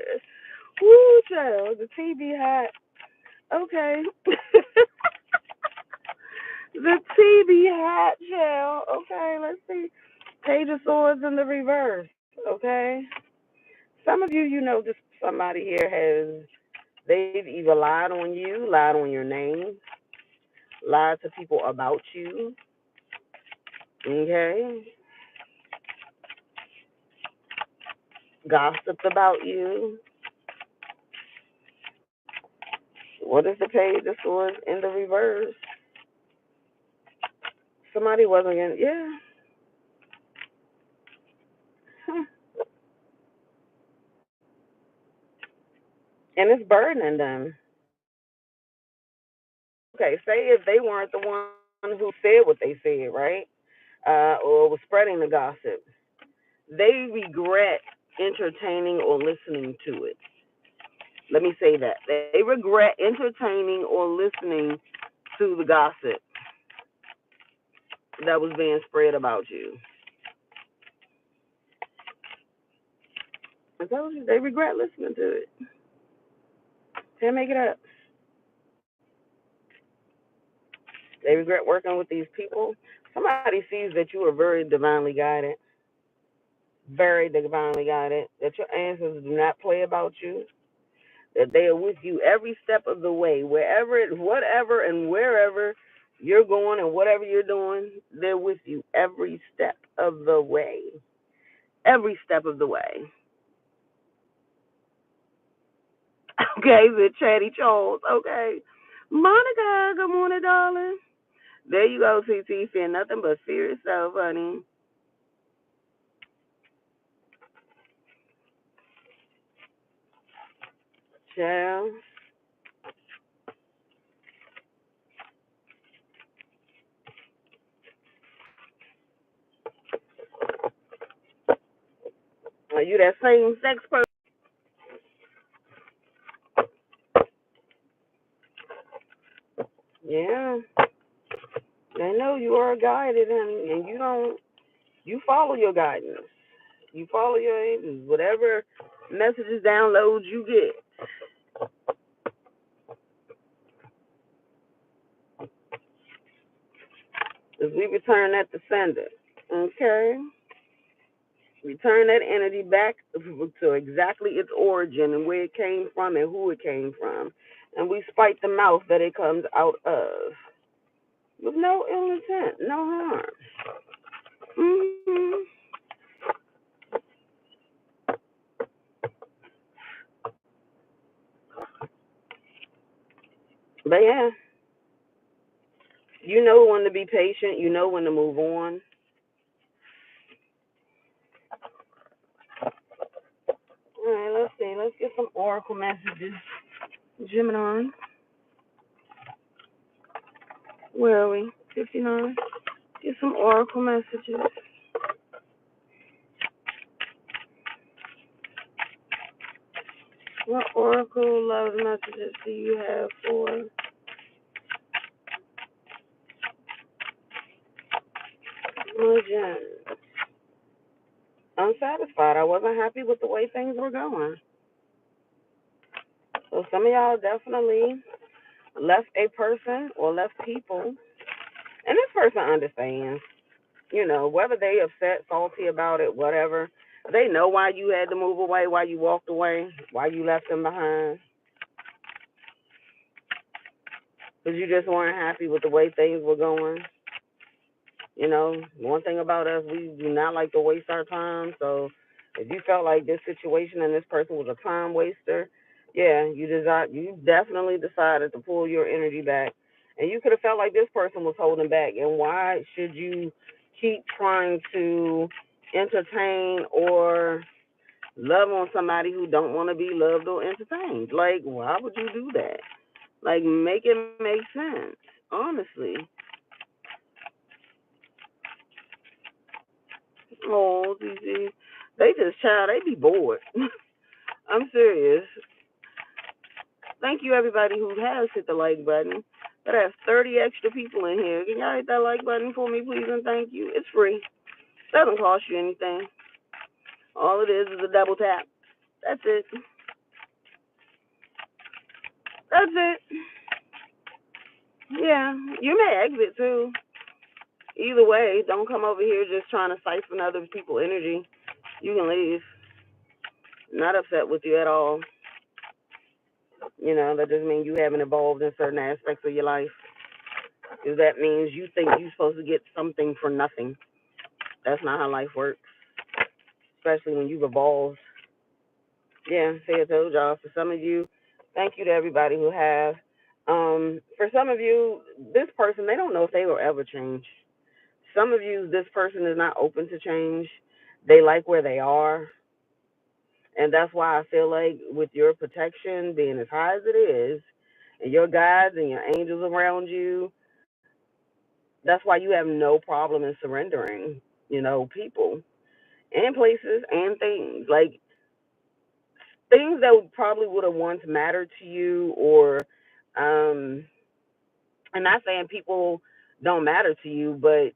Woo, child, the TV hot. Okay. The TV hot, child. Okay, let's see. Page of Swords in the reverse. Okay. Some of you, just somebody here they've either lied on you, lied on your name, lied to people about you. Okay. Gossiped about you. What is the Page of Swords in the reverse? Somebody wasn't in, yeah. And it's burdening them. Okay, say if they weren't the one who said what they said, right? Or was spreading the gossip, they regret entertaining or listening to it. Let me say that. They regret entertaining or listening to the gossip that was being spread about you. I told you, they regret listening to it. Can't make it up. They regret working with these people. Somebody sees that you are very divinely guided, very divinely guided, that your answers do not play about you, that they are with you every step of the way, whatever and wherever you're going and whatever you're doing, they're with you every step of the way. Every step of the way. Okay, the Chatty Charles. Okay. Monica, good morning, darling. There you go, TT. Fear nothing but fear yourself, honey. Child. Are you that same sex person? Yeah. They know you are guided, honey, and you follow your guidance. You follow your angels. Whatever messages, downloads you get, is we return that to sender. Okay? Return that energy back to exactly its origin and where it came from and who it came from. And we spite the mouth that it comes out of. With no ill intent, no harm. Hmm. But yeah, you know when to be patient. You know when to move on. All right, let's see. Let's get some oracle messages. Gemini, where are we? 59. Get some oracle messages. What oracle Oracle love messages do you have for Magick? Unsatisfied. I wasn't happy with the way things were going. So some of y'all definitely left a person or left people, and this person understands. Whether they upset, salty about it, whatever, they know why you had to move away, why you walked away, why you left them behind. Because you just weren't happy with the way things were going. One thing about us, we do not like to waste our time. So if you felt like this situation and this person was a time waster, yeah, you definitely decided to pull your energy back. And you could have felt like this person was holding back. And why should you keep trying to entertain or love on somebody who don't want to be loved or entertained? Like, why would you do that? Like, make it make sense, honestly. Oh, Gigi. They be bored. I'm serious. Thank you, everybody who has hit the like button. But I have 30 extra people in here. Can y'all hit that like button for me, please, and thank you? It's free. Doesn't cost you anything. All it is a double tap. That's it. That's it. Yeah, you may exit too. Either way, don't come over here just trying to siphon other people's energy. You can leave. Not upset with you at all. That doesn't mean you haven't evolved in certain aspects of your life. Because that means you think you're supposed to get something for nothing. That's not how life works, especially when you've evolved. Yeah, say I told y'all. For some of you, thank you to everybody who have. For some of you, this person, they don't know if they will ever change. Some of you, this person is not open to change. They like where they are. And that's why I feel like with your protection being as high as it is, and your guides and your angels around you, that's why you have no problem in surrendering, people and places and things. Like things that probably would have once mattered to you, or I'm not saying people don't matter to you, but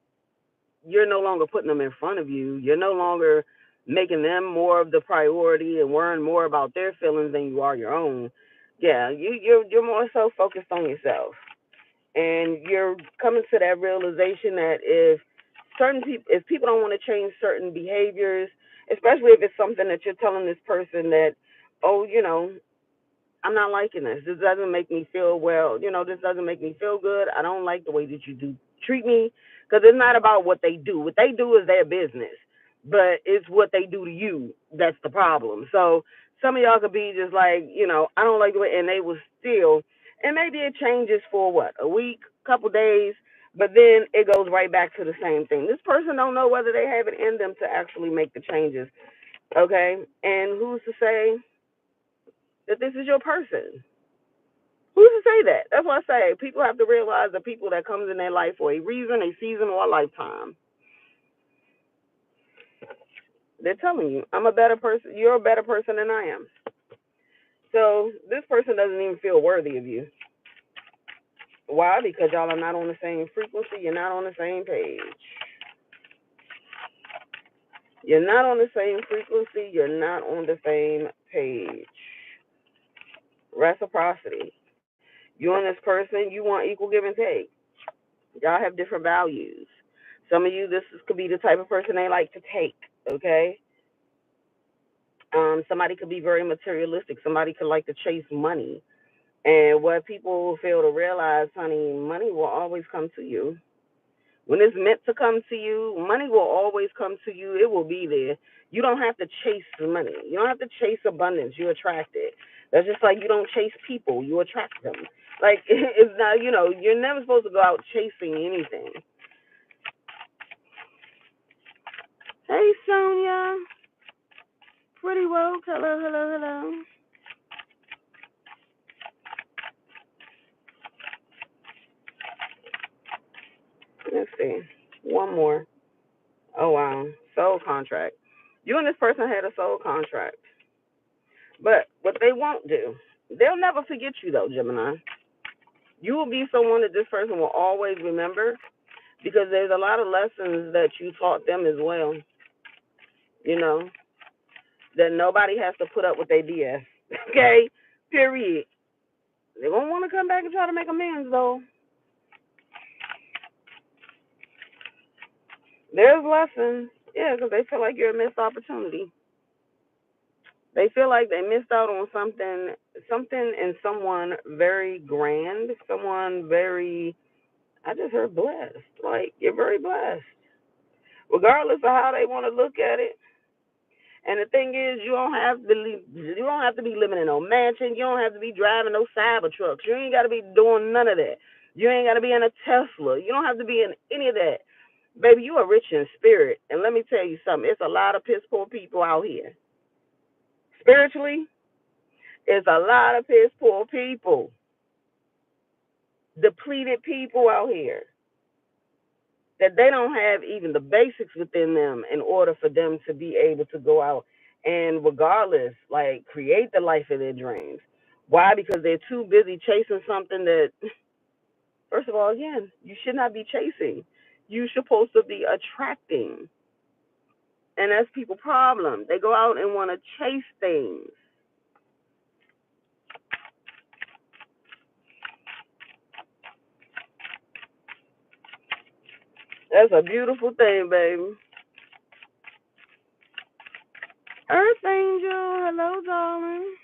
you're no longer putting them in front of you. You're no longer making them more of the priority and worrying more about their feelings than you are your own. Yeah, you're more so focused on yourself, and you're coming to that realization that if people don't want to change certain behaviors, especially if it's something that you're telling this person that, oh, I'm not liking this. This doesn't make me feel well. This doesn't make me feel good. I don't like the way that you do treat me, because it's not about what they do. What they do is their business, but it's what they do to you that's the problem. So some of y'all could be just like, I don't like the way, and they will still, and maybe it changes for what, a week, couple days, but then it goes right back to the same thing. This person don't know whether they have it in them to actually make the changes. Okay, and who's to say that this is your person? Who's to say that? That's what I say. People have to realize the people that comes in their life for a reason, a season, or a lifetime. They're telling you, I'm a better person. You're a better person than I am. So this person doesn't even feel worthy of you. Why? Because y'all are not on the same frequency. You're not on the same page. You're not on the same frequency. You're not on the same page. Reciprocity. You and this person, you want equal give and take. Y'all have different values. Some of you, could be the type of person they like to take, okay? Somebody could be very materialistic. Somebody could like to chase money. And what people fail to realize, honey, money will always come to you. When it's meant to come to you, money will always come to you. It will be there. You don't have to chase money. You don't have to chase abundance. You attract it. That's just like you don't chase people. You attract them. Like, it's not, you're never supposed to go out chasing anything. Hey, Sonia. Pretty well. Hello, hello, hello. Let's see. One more. Oh, wow. Soul contract. You and this person had a soul contract. But what they won't do They'll never forget you though, Gemini. You will be someone that this person will always remember because there's a lot of lessons that you taught them as well. You know, that nobody has to put up with their BS. Okay? Period. They're going to want to come back and try to make amends, though. There's lessons. Yeah, because they feel like you're a missed opportunity. They feel like they missed out on something in someone very grand, someone very, I just heard blessed. Like, you're very blessed. Regardless of how they want to look at it. And the thing is, you don't have to be living in no mansion. You don't have to be driving no cyber trucks. You ain't got to be doing none of that. You ain't got to be in a Tesla. You don't have to be in any of that. Baby, you are rich in spirit. And let me tell you something. It's a lot of piss poor people out here. Spiritually, it's a lot of piss poor people. Depleted people out here that they don't have even the basics within them in order for them to be able to go out and regardless, like create the life of their dreams. Why? Because they're too busy chasing something that, first of all, again, you should not be chasing. You're supposed to be attracting. And that's people's problem. They go out and want to chase things. That's a beautiful thing, baby. Earth Angel, hello, darling.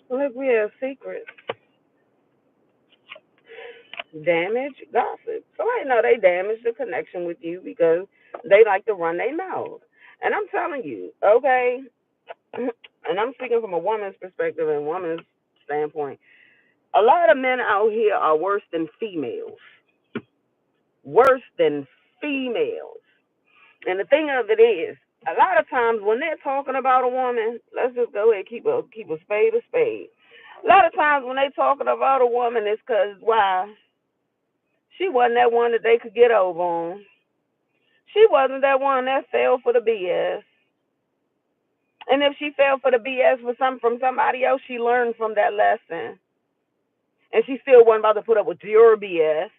Look, we have secrets. Damage, gossip. So I know they damage the connection with you because they like to run their mouth. And I'm telling you, okay, and I'm speaking from a woman's perspective and woman's standpoint. A lot of men out here are worse than females. Worse than females. And the thing of it is, a lot of times when they're talking about a woman, let's just go ahead and keep a spade a spade. A lot of times when they're talking about a woman, it's because why? She wasn't that one that they could get over on. She wasn't that one that fell for the BS. And if she fell for the BS from somebody else, she learned from that lesson. And she still wasn't about to put up with your BS.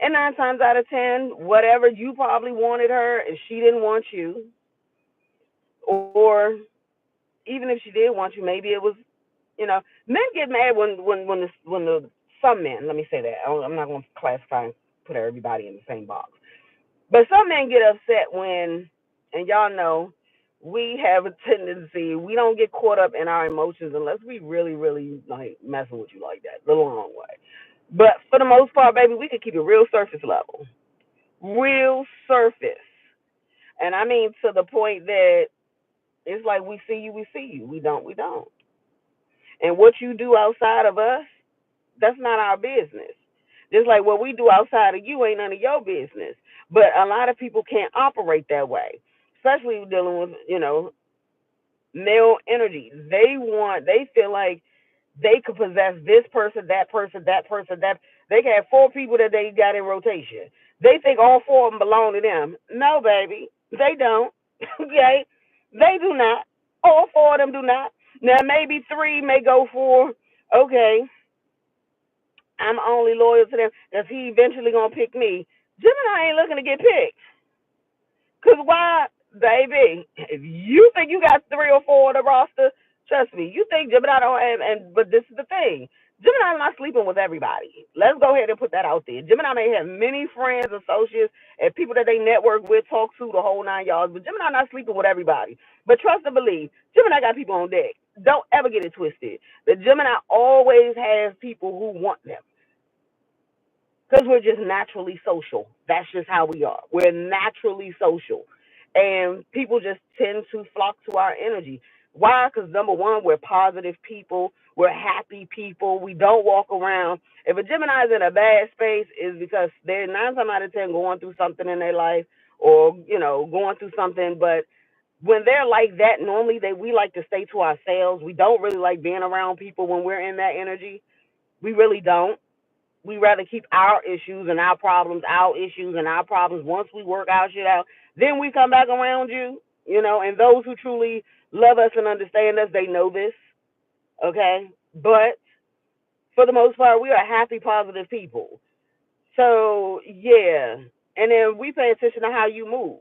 And 9 times out of 10, whatever you probably wanted her and she didn't want you, or even if she did want you, maybe it was, men get mad when the some men. Let me say that. I'm not going to classify and put everybody in the same box. But some men get upset when, and y'all know, we have a tendency, we don't get caught up in our emotions unless we really, really like messing with you like that, the long way. But for the most part, baby, we can keep it real surface level. Real surface. And I mean to the point that it's like we see you, we see you. We don't, we don't. And what you do outside of us, that's not our business. Just like what we do outside of you ain't none of your business. But a lot of people can't operate that way, especially dealing with, male energy. They feel like they could possess this person, that person, that person, that. They can have 4 people that they got in rotation. They think all 4 of them belong to them. No, baby, they don't. Okay? They do not. All 4 of them do not. Now, maybe 3 may go for, okay, I'm only loyal to them because he eventually gonna pick me. Gemini ain't looking to get picked. Cause why, baby? If you think you got 3 or 4 on the roster, trust me, you think Gemini don't have. And but this is the thing, Gemini not sleeping with everybody. Let's go ahead and put that out there. Gemini may have many friends, associates, and people that they network with, talk to the whole 9 yards. But Gemini not sleeping with everybody. But trust and believe, Gemini got people on deck. Don't ever get it twisted. The Gemini always has people who want them. Because we're just naturally social. That's just how we are. We're naturally social. And people just tend to flock to our energy. Why? Because number one, we're positive people. We're happy people. We don't walk around. If a Gemini is in a bad space, is because they're 9 times out of 10 going through something in their life or, going through something. But when they're like that, normally we like to stay to ourselves. We don't really like being around people when we're in that energy. We really don't. We rather keep our issues and our problems, our issues and our problems. Once we work our shit out, then we come back around you, and those who truly love us and understand us, they know this, okay? But for the most part, we are happy, positive people. So yeah, and then we pay attention to how you move.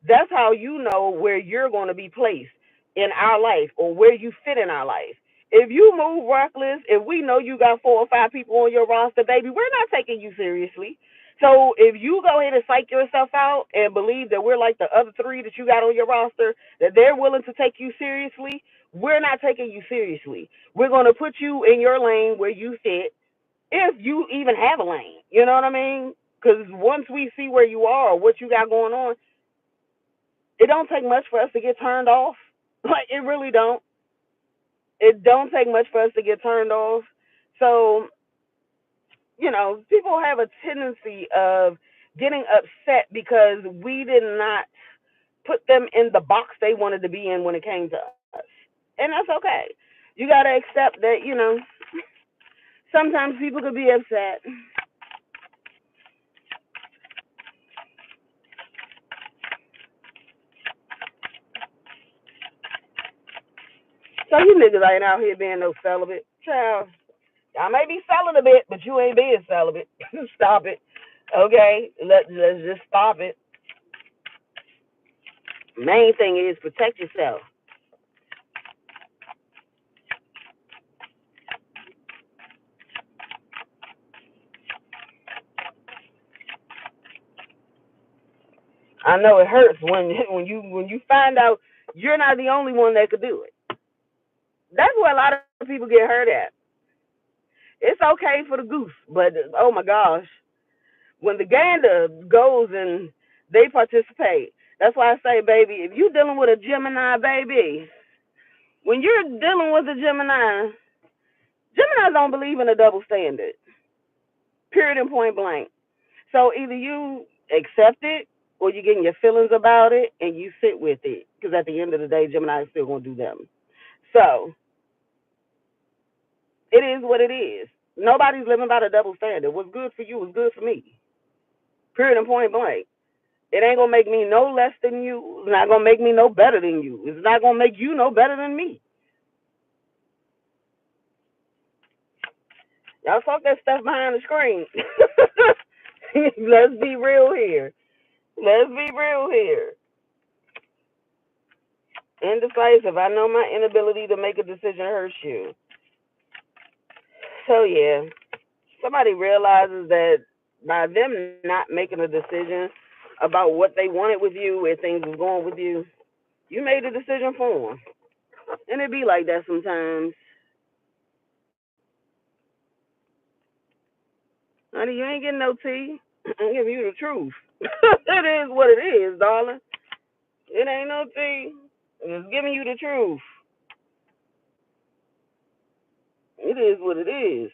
That's how you know where you're going to be placed in our life or where you fit in our life. If you move reckless, if we know you got 4 or 5 people on your roster, baby, we're not taking you seriously. So if you go ahead and psych yourself out and believe that we're like the other 3 that you got on your roster, that they're willing to take you seriously, we're not taking you seriously. We're going to put you in your lane where you fit, if you even have a lane. You know what I mean? Because once we see where you are or what you got going on, it don't take much for us to get turned off. Like, it really don't. It don't take much for us to get turned off. So, people have a tendency of getting upset because we did not put them in the box they wanted to be in when it came to us. And that's okay. You got to accept that, sometimes people could be upset. So you niggas ain't out here being no celibate. Child, y'all may be selling a bit, but you ain't being celibate. Stop it. Okay? Let's just stop it. Main thing is protect yourself. I know it hurts when when you find out you're not the only one that could do it. That's where a lot of people get hurt at. It's okay for the goose, but oh my gosh, when the gander goes and they participate, that's why I say, baby, if you dealing with a Gemini, baby, when you're dealing with a Gemini, Gemini don't believe in a double standard, period and point blank. So either you accept it or you're getting your feelings about it and you sit with it. Because at the end of the day, Gemini is still going to do them. So it is what it is. Nobody's living by the double standard. What's good for you is good for me, period and point blank. It ain't going to make me no less than you. It's not going to make me no better than you. It's not going to make you no better than me. Y'all talk that stuff behind the screen. Let's be real here. Let's be real here. Indecisive. I know my inability to make a decision hurts you. So yeah, somebody realizes that by them not making a decision about what they wanted with you, where things was going with you, you made a decision for them. And it be like that sometimes. Honey, you ain't getting no tea. I'm giving you the truth. It is what it is, darling. It ain't no tea. I'm just giving you the truth. It is what it is.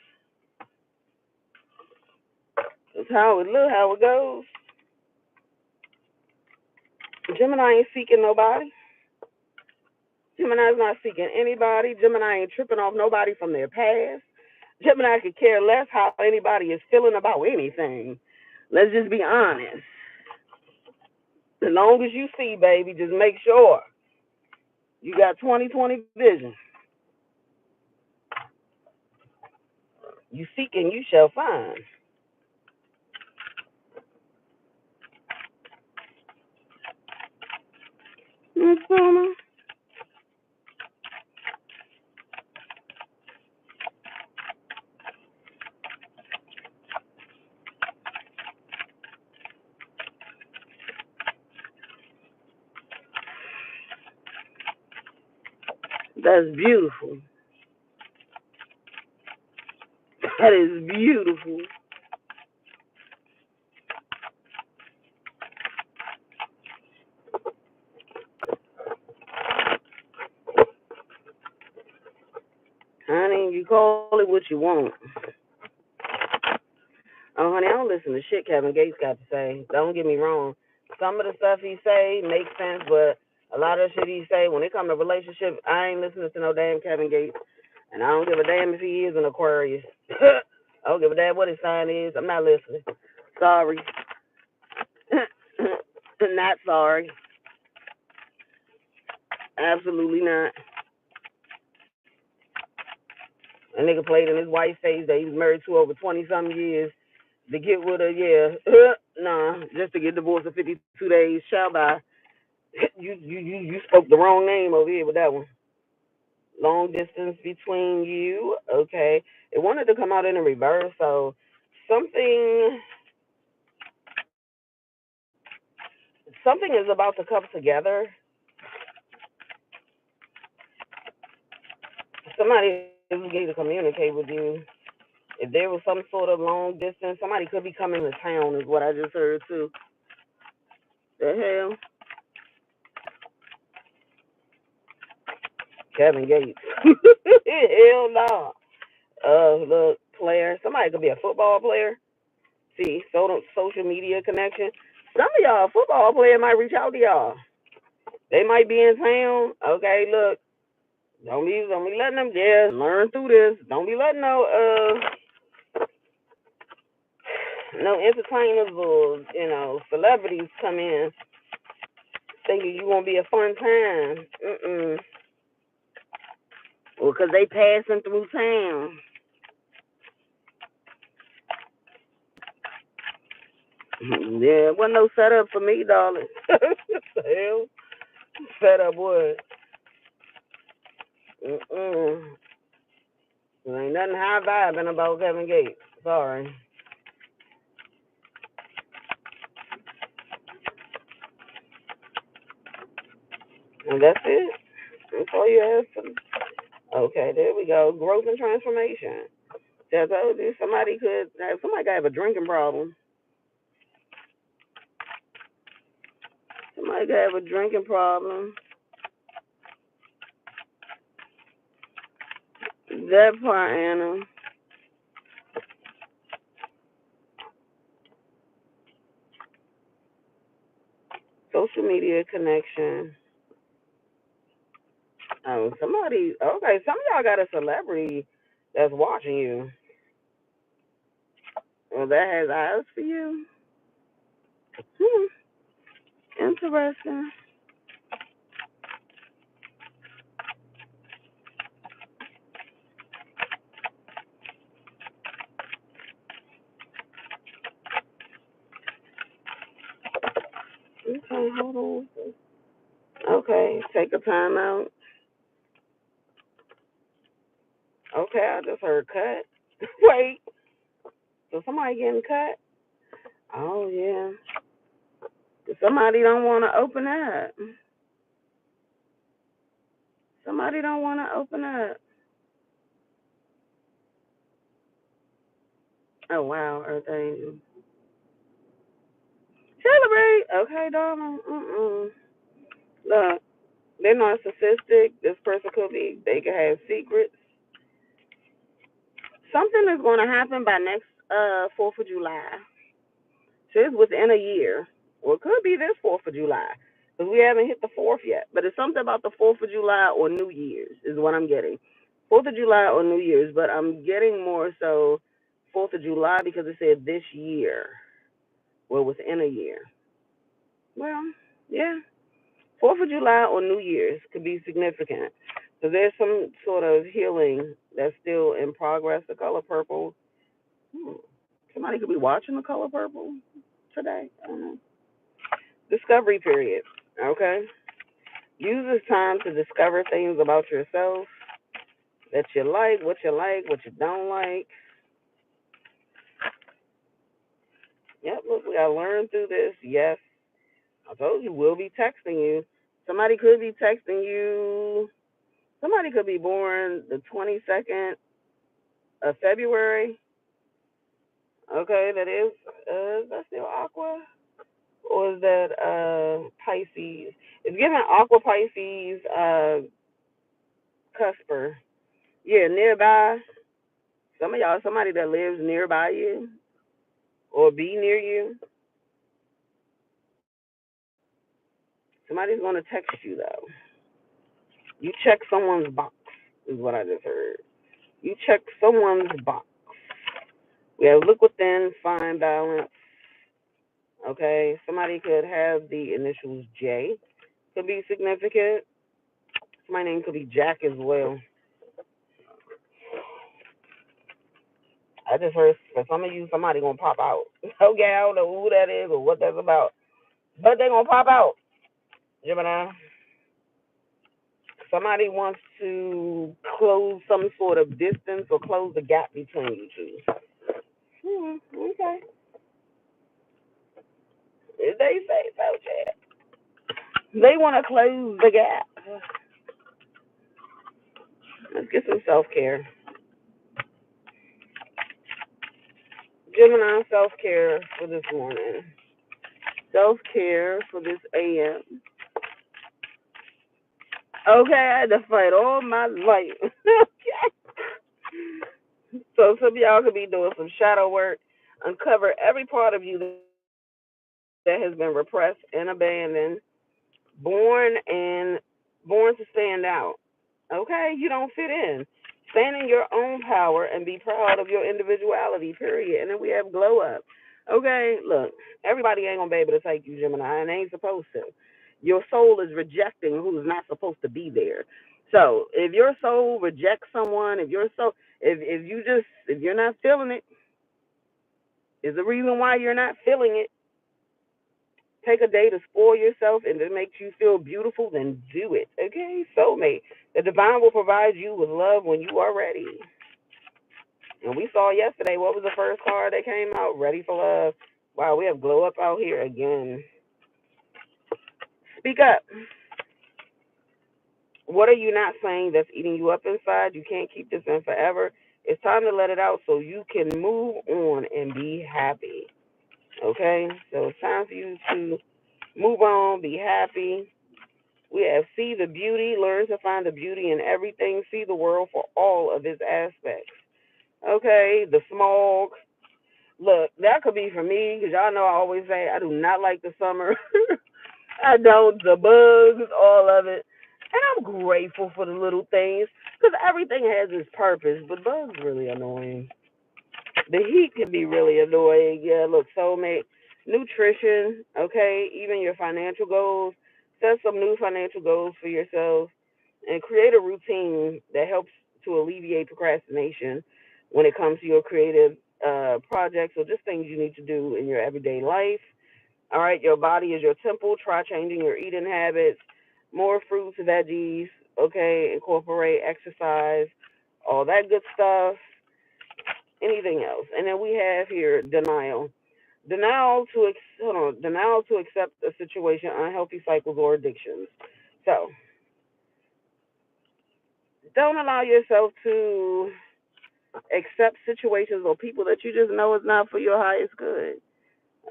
It's how it look, how it goes. Gemini ain't seeking nobody. Gemini's not seeking anybody. Gemini ain't tripping off nobody from their past. Gemini could care less how anybody is feeling about anything. Let's just be honest. As long as you see, baby, just make sure you got 20/20 vision. You seek and you shall find. Mm-hmm. That's beautiful. That is beautiful. Honey, you call it what you want. Oh, honey, I don't listen to shit Kevin Gates got to say. Don't get me wrong. Some of the stuff he say makes sense, but a lot of the shit he say, when it comes to relationship, I ain't listening to no damn Kevin Gates. And I don't give a damn if he is an Aquarius. I don't give a damn what his sign is. I'm not listening. Sorry. Not sorry. Absolutely not. A nigga played in his wife's face that he was married to over 20 something years to get with her, yeah. Nah, just to get divorced in 52 days. Shall by. You spoke the wrong name over here with that one. Long distance between you. Okay. It wanted to come out in a reverse, so something something is about to come together. Somebody is going to communicate with you. If there was some sort of long distance, somebody could be coming to town, is what I just heard too. The hell? Kevin Gates. Hell no. Look, player. Somebody could be a football player. See, social media connection. Some of y'all football player might reach out to y'all. They might be in town. Okay, look, don't be letting them just learn through this. Don't be letting no entertainers or celebrities come in thinking you gonna be a fun time. Well, cause they passing through town. Yeah, wasn't no setup for me, darling. Hell, setup what? There ain't nothing high vibing about Kevin Gates. Sorry. And that's it. That's all you ask for. Okay, there we go. Growth and transformation. I told you somebody could have a drinking problem. Somebody could have a drinking problem. That part, Anna. Social media connection. Okay, some of y'all got a celebrity that's watching you. Well, that has eyes for you. Hmm, interesting. Okay, hold on. Okay, take a time out. Okay, I just heard cut. Wait, so somebody getting cut? Oh yeah. Somebody don't want to open up. Somebody don't want to open up. Oh wow, Earth Angel. Celebrate. Okay, darling. Look, they're narcissistic. This person they could have secrets. Something is going to happen by next 4th of July. So it's within a year. Or it could be this 4th of July. Because we haven't hit the 4th yet. But it's something about the 4th of July or New Year's is what I'm getting. 4th of July or New Year's. But I'm getting more so 4th of July because it said this year. Well, within a year. Well, yeah. 4th of July or New Year's could be significant. So there's some sort of healing that's still in progress. The color purple. Somebody could be watching the color purple today. I don't know. Discovery period. Okay. Use this time to discover things about yourself that you like, what you don't like. Yep, look, we gotta learn through this. Yes. I told you we'll be texting you. Somebody could be texting you. Somebody could be born the 22nd of February. Okay, is that still Aqua? Or is that Pisces? It's giving Aqua Pisces cusper. Yeah, nearby. Some of y'all, somebody that lives nearby you or be near you. Somebody's gonna text you though. You check someone's box is what I just heard. You check someone's box. We have look within, find balance. Okay, somebody could have the initials J. Could be significant. My name could be Jack as well. I just heard for some of you, somebody gonna pop out. Okay, I don't know who that is or what that's about, but they gonna pop out. Gemini. Somebody wants to close some sort of distance or close the gap between you two. Okay. If they say so, Chad. They want to close the gap. Let's get some self care. Gemini self care for this morning. Self care for this AM. Okay, I had to fight all my life. Okay. So some of y'all could be doing some shadow work, uncover every part of you that has been repressed and abandoned, born and born to stand out. Okay, you don't fit in. Stand in your own power and be proud of your individuality. Period. And then we have glow up. Okay, look, everybody ain't gonna be able to take you, Gemini, and they ain't supposed to. Your soul is rejecting who's not supposed to be there. So if your soul rejects someone, if you're not feeling it, is the reason why you're not feeling it. Take a day to spoil yourself and it makes you feel beautiful, then do it. Okay, soulmate. The divine will provide you with love when you are ready. And we saw yesterday, what was the first card that came out? Ready for love. Wow, we have glow up out here again. Speak up. What are you not saying that's eating you up inside? You can't keep this in forever. It's time to let it out so you can move on and be happy. Okay? So it's time for you to move on, be happy. We have see the beauty, learn to find the beauty in everything, see the world for all of its aspects. Okay, the smog. Look, that could be for me because y'all know I always say I do not like the summer. I don't, the bugs, all of it. And I'm grateful for the little things because everything has its purpose, but bugs really annoying. The heat can be really annoying. Yeah, look, soulmate, nutrition, okay, even your financial goals. Set some new financial goals for yourself and create a routine that helps to alleviate procrastination when it comes to your creative projects or just things you need to do in your everyday life. All right, your body is your temple. Try changing your eating habits, more fruits, veggies, okay, incorporate exercise, all that good stuff. Anything else? And then we have here denial. Denial to accept a situation, unhealthy cycles or addictions. So don't allow yourself to accept situations or people that you just know is not for your highest good.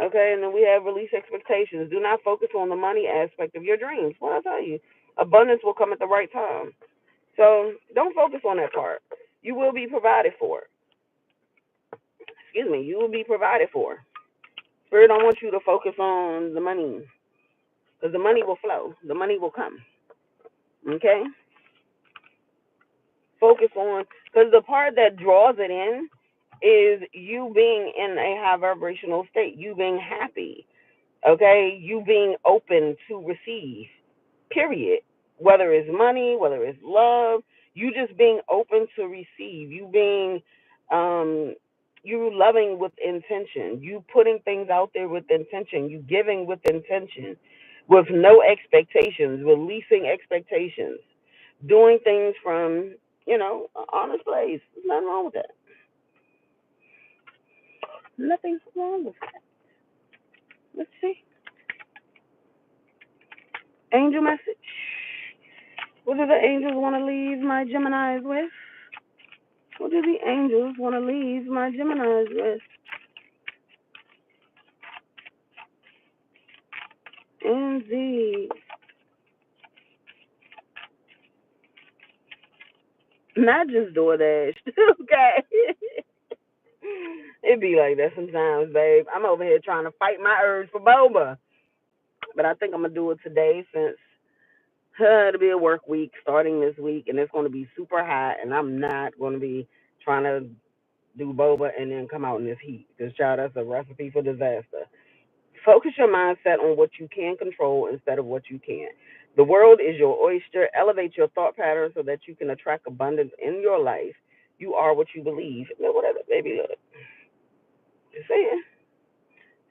Okay, and then we have release expectations. Do not focus on the money aspect of your dreams. What I tell you, abundance will come at the right time. So don't focus on that part. You will be provided for. Excuse me, you will be provided for. Spirit don't want you to focus on the money because the money will flow. The money will come. Okay? Focus on, because the part that draws it in is you being in a high vibrational state, you being happy, okay? You being open to receive, period. Whether it's money, whether it's love, you just being open to receive, you being, you loving with intention, you putting things out there with intention, you giving with intention, with no expectations, releasing expectations, doing things from, an honest place. There's nothing wrong with that. Nothing's wrong with that. Let's see. Angel message. What do the angels want to leave my Geminis with? What do the angels want to leave my Geminis with? Indeed. Not just DoorDash. Okay. It be like that sometimes, babe. I'm over here trying to fight my urge for boba. But I think I'm going to do it today since it'll be a work week starting this week, and it's going to be super hot, and I'm not going to be trying to do boba, and then come out in this heat. Because, child, that's a recipe for disaster. Focus your mindset on what you can control instead of what you can't. The world is your oyster. Elevate your thought pattern so that you can attract abundance in your life. You are what you believe. No, whatever, baby, look. Just saying.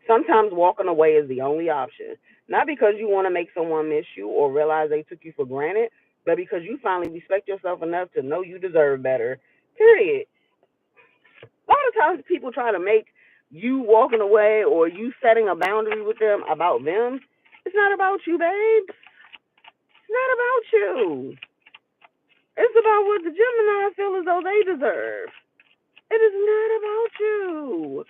Sometimes walking away is the only option. Not because you want to make someone miss you or realize they took you for granted, but because you finally respect yourself enough to know you deserve better. Period. A lot of times people try to make you walking away or you setting a boundary with them about them. It's not about you, babe. It's not about you. It's about what the Gemini feel as though they deserve. It is not about you.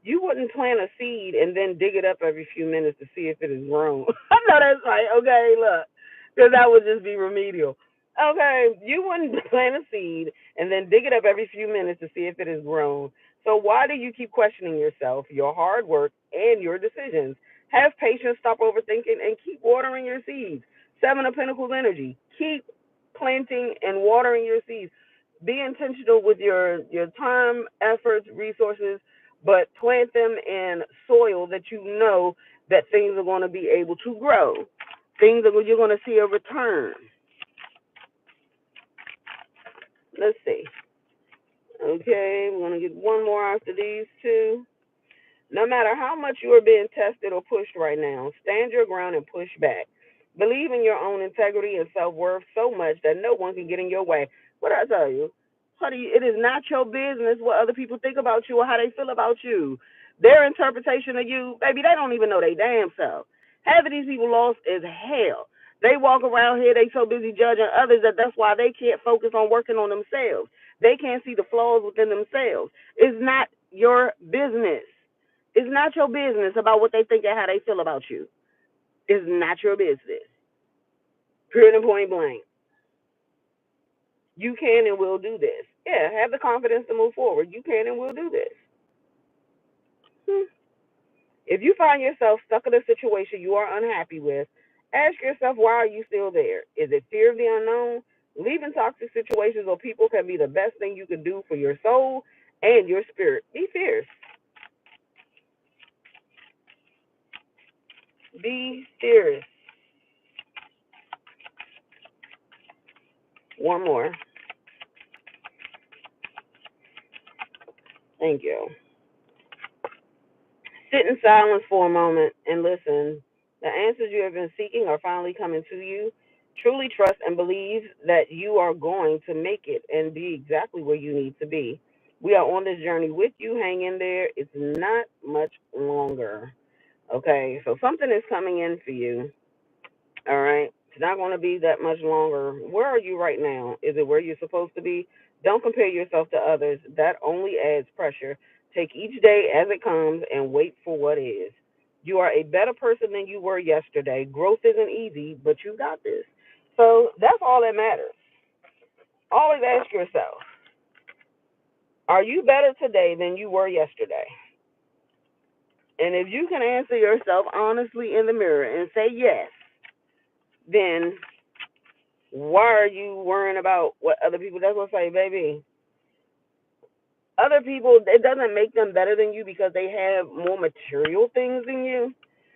You wouldn't plant a seed and then dig it up every few minutes to see if it is grown. I know that's right. Okay, look, because that would just be remedial. Okay, you wouldn't plant a seed and then dig it up every few minutes to see if it is grown. So why do you keep questioning yourself, your hard work, and your decisions? Have patience, stop overthinking, and keep watering your seeds. Seven of Pentacles energy. Keep planting and watering your seeds. Be intentional with your time, efforts, resources, but plant them in soil that you know that things are going to be able to grow. Things that you're going to see a return. Let's see. Okay, we're going to get one more after these two. No matter how much you are being tested or pushed right now, stand your ground and push back. Believe in your own integrity and self-worth so much that no one can get in your way. What did I tell you? Honey, it is not your business what other people think about you or how they feel about you. Their interpretation of you, baby, they don't even know they damn self. Half of these people lost as hell. They walk around here, they so busy judging others that that's why they can't focus on working on themselves. They can't see the flaws within themselves. It's not your business. It's not your business about what they think and how they feel about you. It's not your business. Period and point blank. You can and will do this. Yeah, have the confidence to move forward. You can and will do this. If you find yourself stuck in a situation you are unhappy with, ask yourself, why are you still there? Is it fear of the unknown? Leaving toxic situations or people can be the best thing you can do for your soul and your spirit. Be fierce. Be fierce. One more. Thank you. Sit in silence for a moment and listen. The answers you have been seeking are finally coming to you. Truly trust and believe that you are going to make it and be exactly where you need to be. We are on this journey with you. Hang in there. It's not much longer. Okay, so something is coming in for you. All right. It's not going to be that much longer. Where are you right now? Is it where you're supposed to be? Don't compare yourself to others. That only adds pressure. Take each day as it comes and wait for what is. You are a better person than you were yesterday. Growth isn't easy, but you got this. So that's all that matters. Always ask yourself, are you better today than you were yesterday? And if you can answer yourself honestly in the mirror and say yes, then why are you worrying about what other people? That's what I say, baby. Other people, it doesn't make them better than you because they have more material things than you.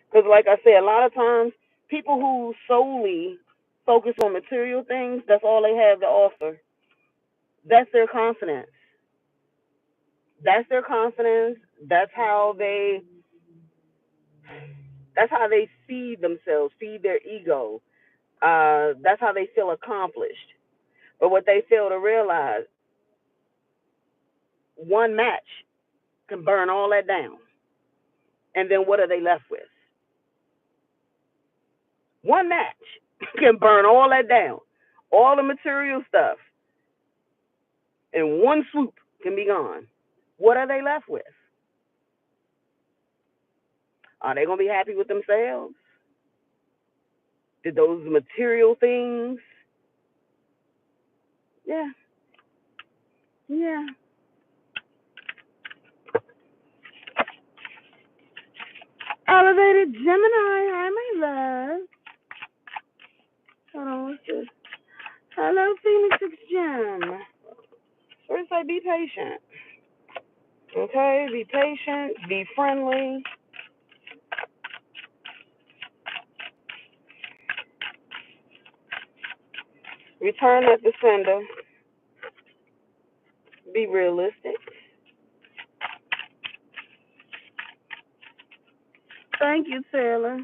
Because, like I say, a lot of times people who solely focus on material things, that's all they have to offer. That's their confidence. That's their confidence. That's how they. That's how they feed themselves, feed their ego. That's how they feel accomplished. But what they fail to realize, one match can burn all that down. And then what are they left with? One match can burn all that down. All the material stuff in one swoop can be gone. What are they left with? Are they going to be happy with themselves? Did those material things? Yeah. Yeah. Elevated Gemini, hi, my love. Hold on, what's this? Hello, Phoenix Gem. First, say be patient. Okay, be patient, be friendly. Return at the sender. Be realistic. Thank you, Taylor.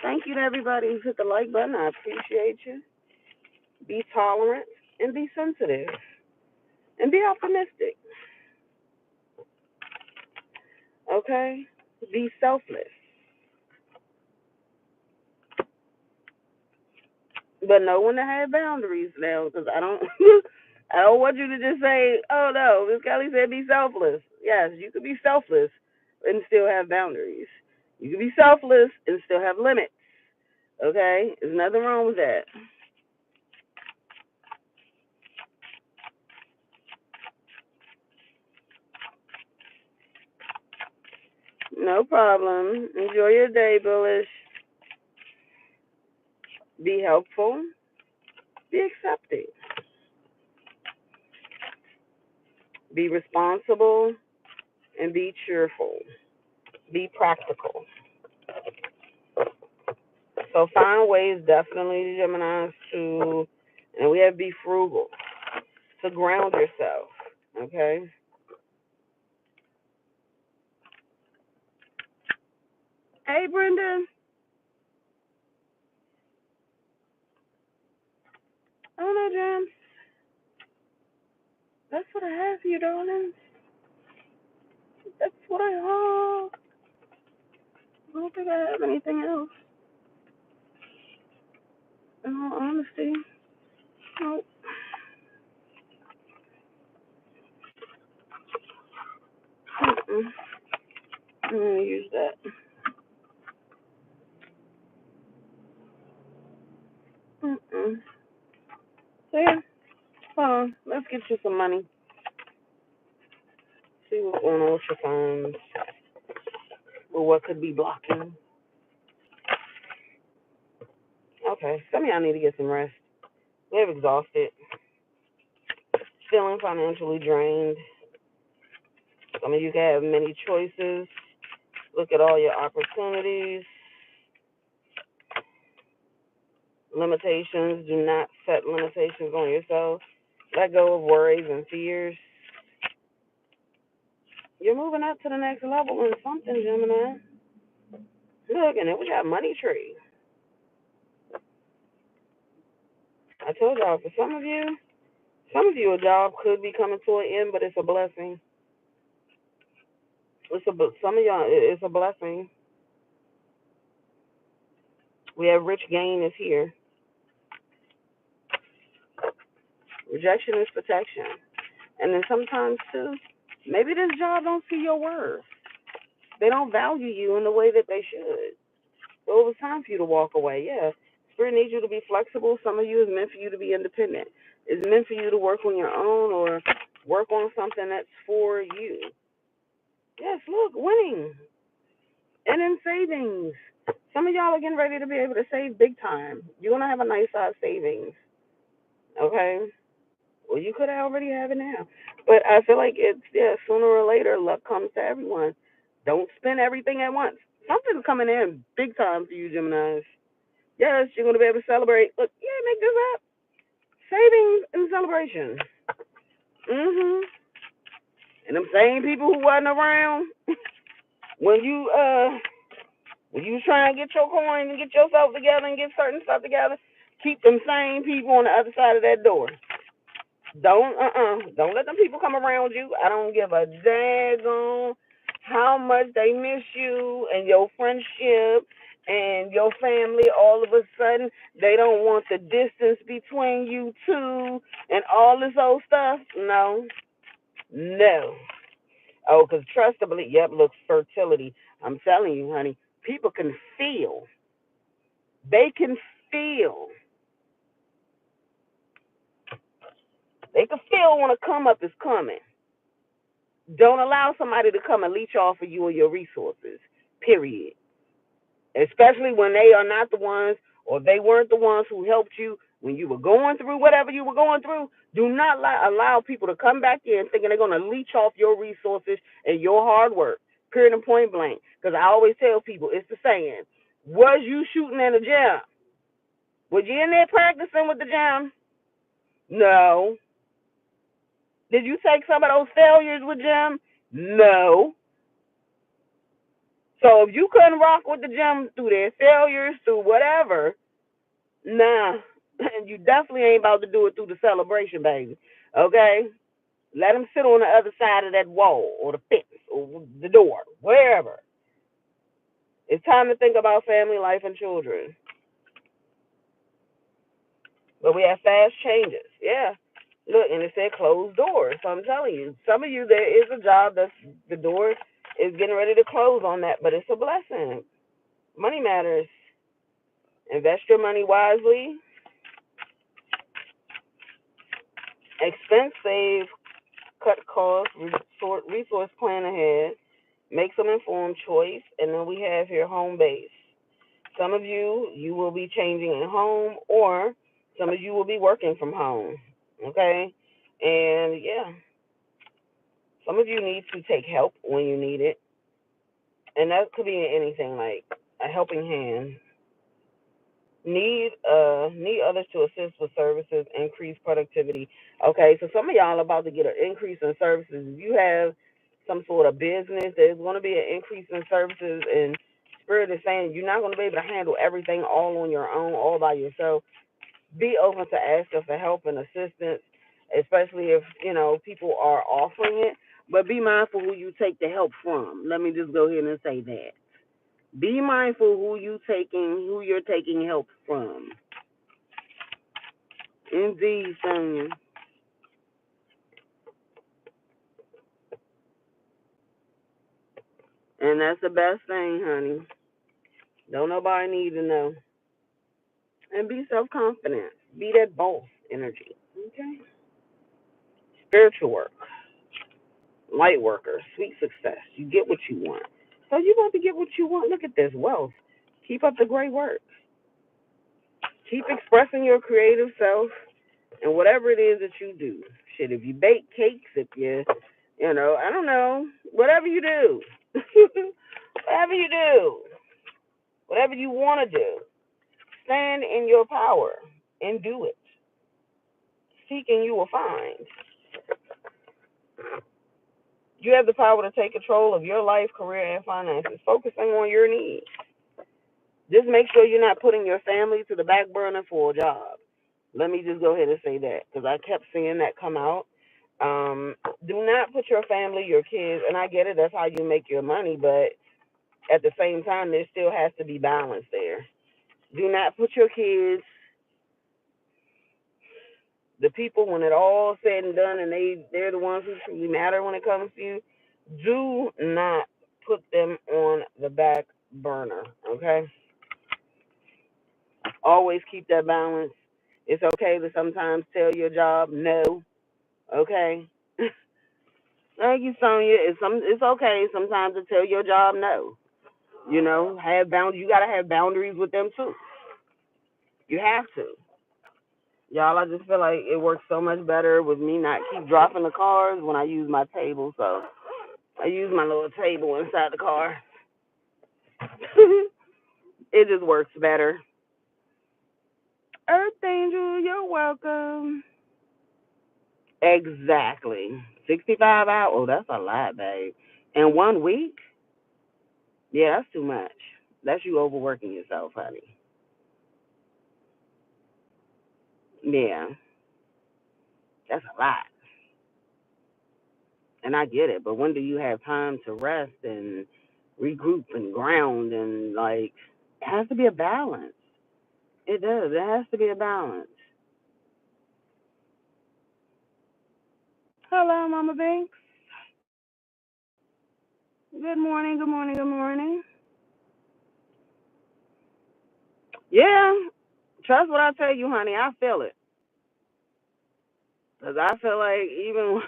Thank you to everybody who hit the like button. I appreciate you. Be tolerant and be sensitive and be optimistic. Okay? Be selfless. But know when to have boundaries now, because I don't, I don't want you to just say, "Oh no, Miss Kelly said be selfless." Yes, you could be selfless and still have boundaries. You can be selfless and still have limits. Okay, there's nothing wrong with that. No problem. Enjoy your day, Bullish. Be helpful. Be accepting. Be responsible and be cheerful. Be practical. So find ways, definitely, Geminis, to, and we have to be frugal, to ground yourself. Okay? Hey, Brenda. Oh, no, Jen. That's what I have for you, darling. That's what I have. I don't think I have anything else. In all honesty. Nope. Mm-mm. I'm going to use that. Mm-mm. So, yeah. Hold on. Let's get you some money. See what's going on with your phones. Or what could be blocking. Okay. Some of y'all need to get some rest. They're exhausted. Feeling financially drained. Some of you can have many choices. Look at all your opportunities. Limitations. Do not set limitations on yourself. Let go of worries and fears. You're moving up to the next level in something, Gemini. Look, and then we got money tree. I told y'all, for some of you, a job could be coming to an end, but it's a blessing. Some of y'all, it's a blessing. We have rich gain is here. Rejection is protection. And then sometimes too, maybe this job don't see your worth. They don't value you in the way that they should. So it was time for you to walk away. Yeah. Spirit needs you to be flexible. Some of you is meant for you to be independent. It's meant for you to work on your own or work on something that's for you. Yes, look, winning. And then savings. Some of y'all are getting ready to be able to save big time. You're gonna have a nice size savings. Okay? Well, you could already have it now. But I feel like it's, yeah, sooner or later luck comes to everyone. Don't spend everything at once. Something's coming in big time for you, Geminis. Yes, you're gonna be able to celebrate. Look, yeah, make this up. Savings and celebration. Mhm. And them same people who wasn't around when you try and get your coins and get yourself together and get certain stuff together, keep them same people on the other side of that door. Don't let them people come around you. I don't give a daggone how much they miss you and your friendship and your family. All of a sudden, they don't want the distance between you two and all this old stuff. No, no. Oh, because trust and believe. Yep, look, fertility. I'm telling you, honey, people can feel. They can feel. They can feel when a come up is coming. Don't allow somebody to come and leech off of you or your resources, period. Especially when they are not the ones or they weren't the ones who helped you when you were going through whatever you were going through, do not allow people to come back in thinking they're going to leech off your resources and your hard work, period and point blank. Because I always tell people, it's the saying, was you shooting in the gym? Was you in there practicing with the gym? No. Did you take some of those failures with gym? No. So if you couldn't rock with the gym through their failures, through whatever, nah. And you definitely ain't about to do it through the celebration, baby. Okay? Let them sit on the other side of that wall or the fence or the door, wherever. It's time to think about family life and children. But we have fast changes. Yeah. Look, and it said closed doors. So I'm telling you, some of you, there is a job that's the door is getting ready to close on that, but it's a blessing. Money matters. Invest your money wisely. Expense save, cut costs, resource plan ahead, make some informed choice, and then we have here home base. Some of you, you will be changing at home, or some of you will be working from home. Okay? And yeah, some of you need to take help when you need it. And that could be anything like a helping hand. Need others to assist with services, increase productivity. Okay, so some of y'all are about to get an increase in services. If you have some sort of business, there's going to be an increase in services, and Spirit is saying you're not going to be able to handle everything all on your own, all by yourself. Be open to asking for help and assistance, especially if people are offering it. But be mindful who you take the help from. Let me just go ahead and say that. Be mindful who you're taking help from. Indeed, Sonya. And that's the best thing, honey. Don't nobody need to know. And be self-confident. Be that boss energy. Okay? Spiritual work. Light worker. Sweet success. You get what you want. So you want to get what you want. Look at this wealth. Keep up the great work. Keep expressing your creative self and whatever it is that you do. Shit, if you bake cakes, if I don't know, whatever you do. Whatever you do. Whatever you want to do. Stand in your power and do it. Seek and you will find. You have the power to take control of your life, career, and finances, focusing on your needs. Just make sure you're not putting your family to the back burner for a job. Let me just go ahead and say that because I kept seeing that come out. Do not put your family, your kids, and I get it, that's how you make your money, but at the same time, there still has to be balance there. Do not put your kids, the people, when it all said and done, and they're the ones who truly matter when it comes to you, do not put them on the back burner, okay? Always keep that balance. It's okay to sometimes tell your job no, okay? Thank you, Sonya. It's okay sometimes to tell your job no. Have boundaries. You gotta have boundaries with them too. You have to. Y'all, I just feel like it works so much better with me not keep dropping the cars when I use my table. So I use my little table inside the car. It just works better. Earth Angel, you're welcome. Exactly. 65 hours. Oh, that's a lot, babe. In 1 week? Yeah, that's too much. That's you overworking yourself, honey. Yeah, that's a lot. And I get it, but when do you have time to rest and regroup and ground and it has to be a balance. It does. It has to be a balance. Hello, Mama Banks. Good morning, good morning, good morning. Yeah, trust what I tell you, honey. I feel it. Cause I feel like even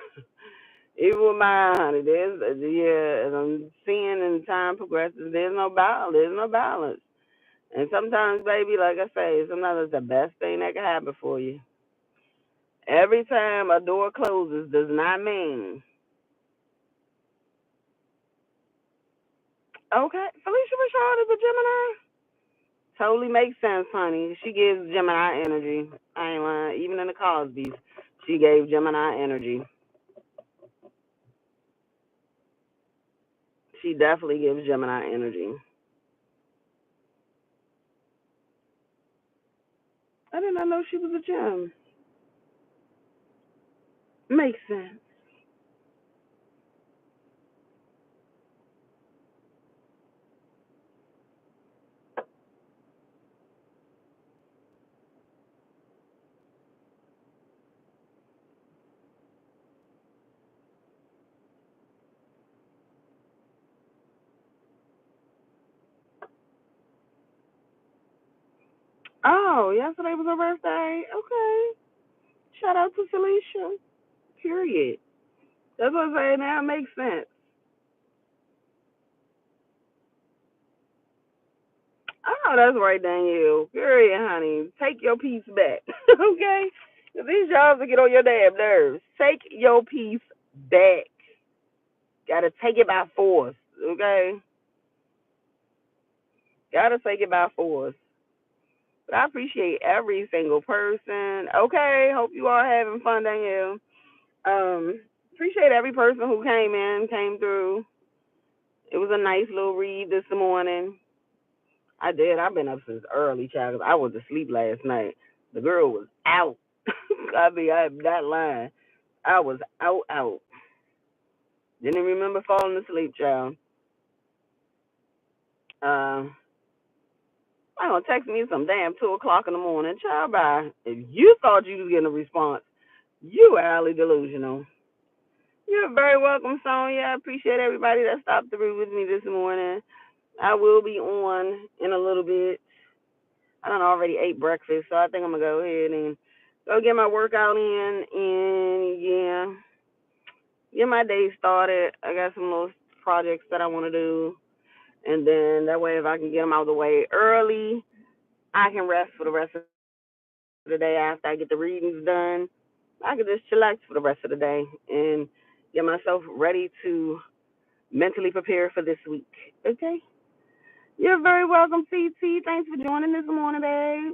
with my honey, as I'm seeing and time progresses, there's no balance. There's no balance. And sometimes, baby, like I say, sometimes it's the best thing that can happen for you. Every time a door closes does not mean. Okay, Felicia Rashad is a Gemini. Totally makes sense, honey. She gives Gemini energy. I ain't lying. Even in the Cosby's, she gave Gemini energy. She definitely gives Gemini energy. I did not know she was a Gem. Makes sense. Oh, yesterday was her birthday. Okay. Shout out to Felicia. Period. That's what I'm saying. Now it makes sense. Oh, that's right, Danielle. Period, honey. Take your piece back. Okay? 'Cause these jobs will get on your damn nerves. Take your piece back. Gotta take it by force. Okay? Gotta take it by force. But I appreciate every single person. Okay? Hope you all having fun, Danielle. Appreciate every person who came in, came through. It was a nice little read this morning. I did. I've been up since early, child. 'Cause I was asleep last night. The girl was out. I mean, I'm not lying. I was out. Didn't remember falling asleep, child. Uh, I gonna text me some damn 2 o'clock in the morning, child. Bye. If you thought you was getting a response, you were highly delusional. You're very welcome, Sonya. I appreciate everybody that stopped through with me this morning. I will be on in a little bit. I done already ate breakfast, so I think I'm gonna go ahead and go get my workout in and yeah, get my day started. I got some little projects that I want to do, and then that way, if I can get them out of the way early, I can rest for the rest of the day after I get the readings done. I can just chillax for the rest of the day and get myself ready to mentally prepare for this week. Okay? You're very welcome, CT. Thanks for joining this morning, babe.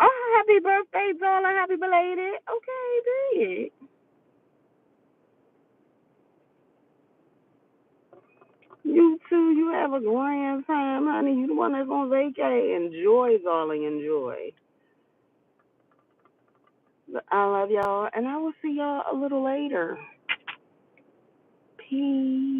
Oh, happy birthday, darling. Happy belated. Okay, period. You too. You have a grand time, honey. You the one that's on vacay. Enjoy, darling. Enjoy. I love y'all, and I will see y'all a little later. Peace.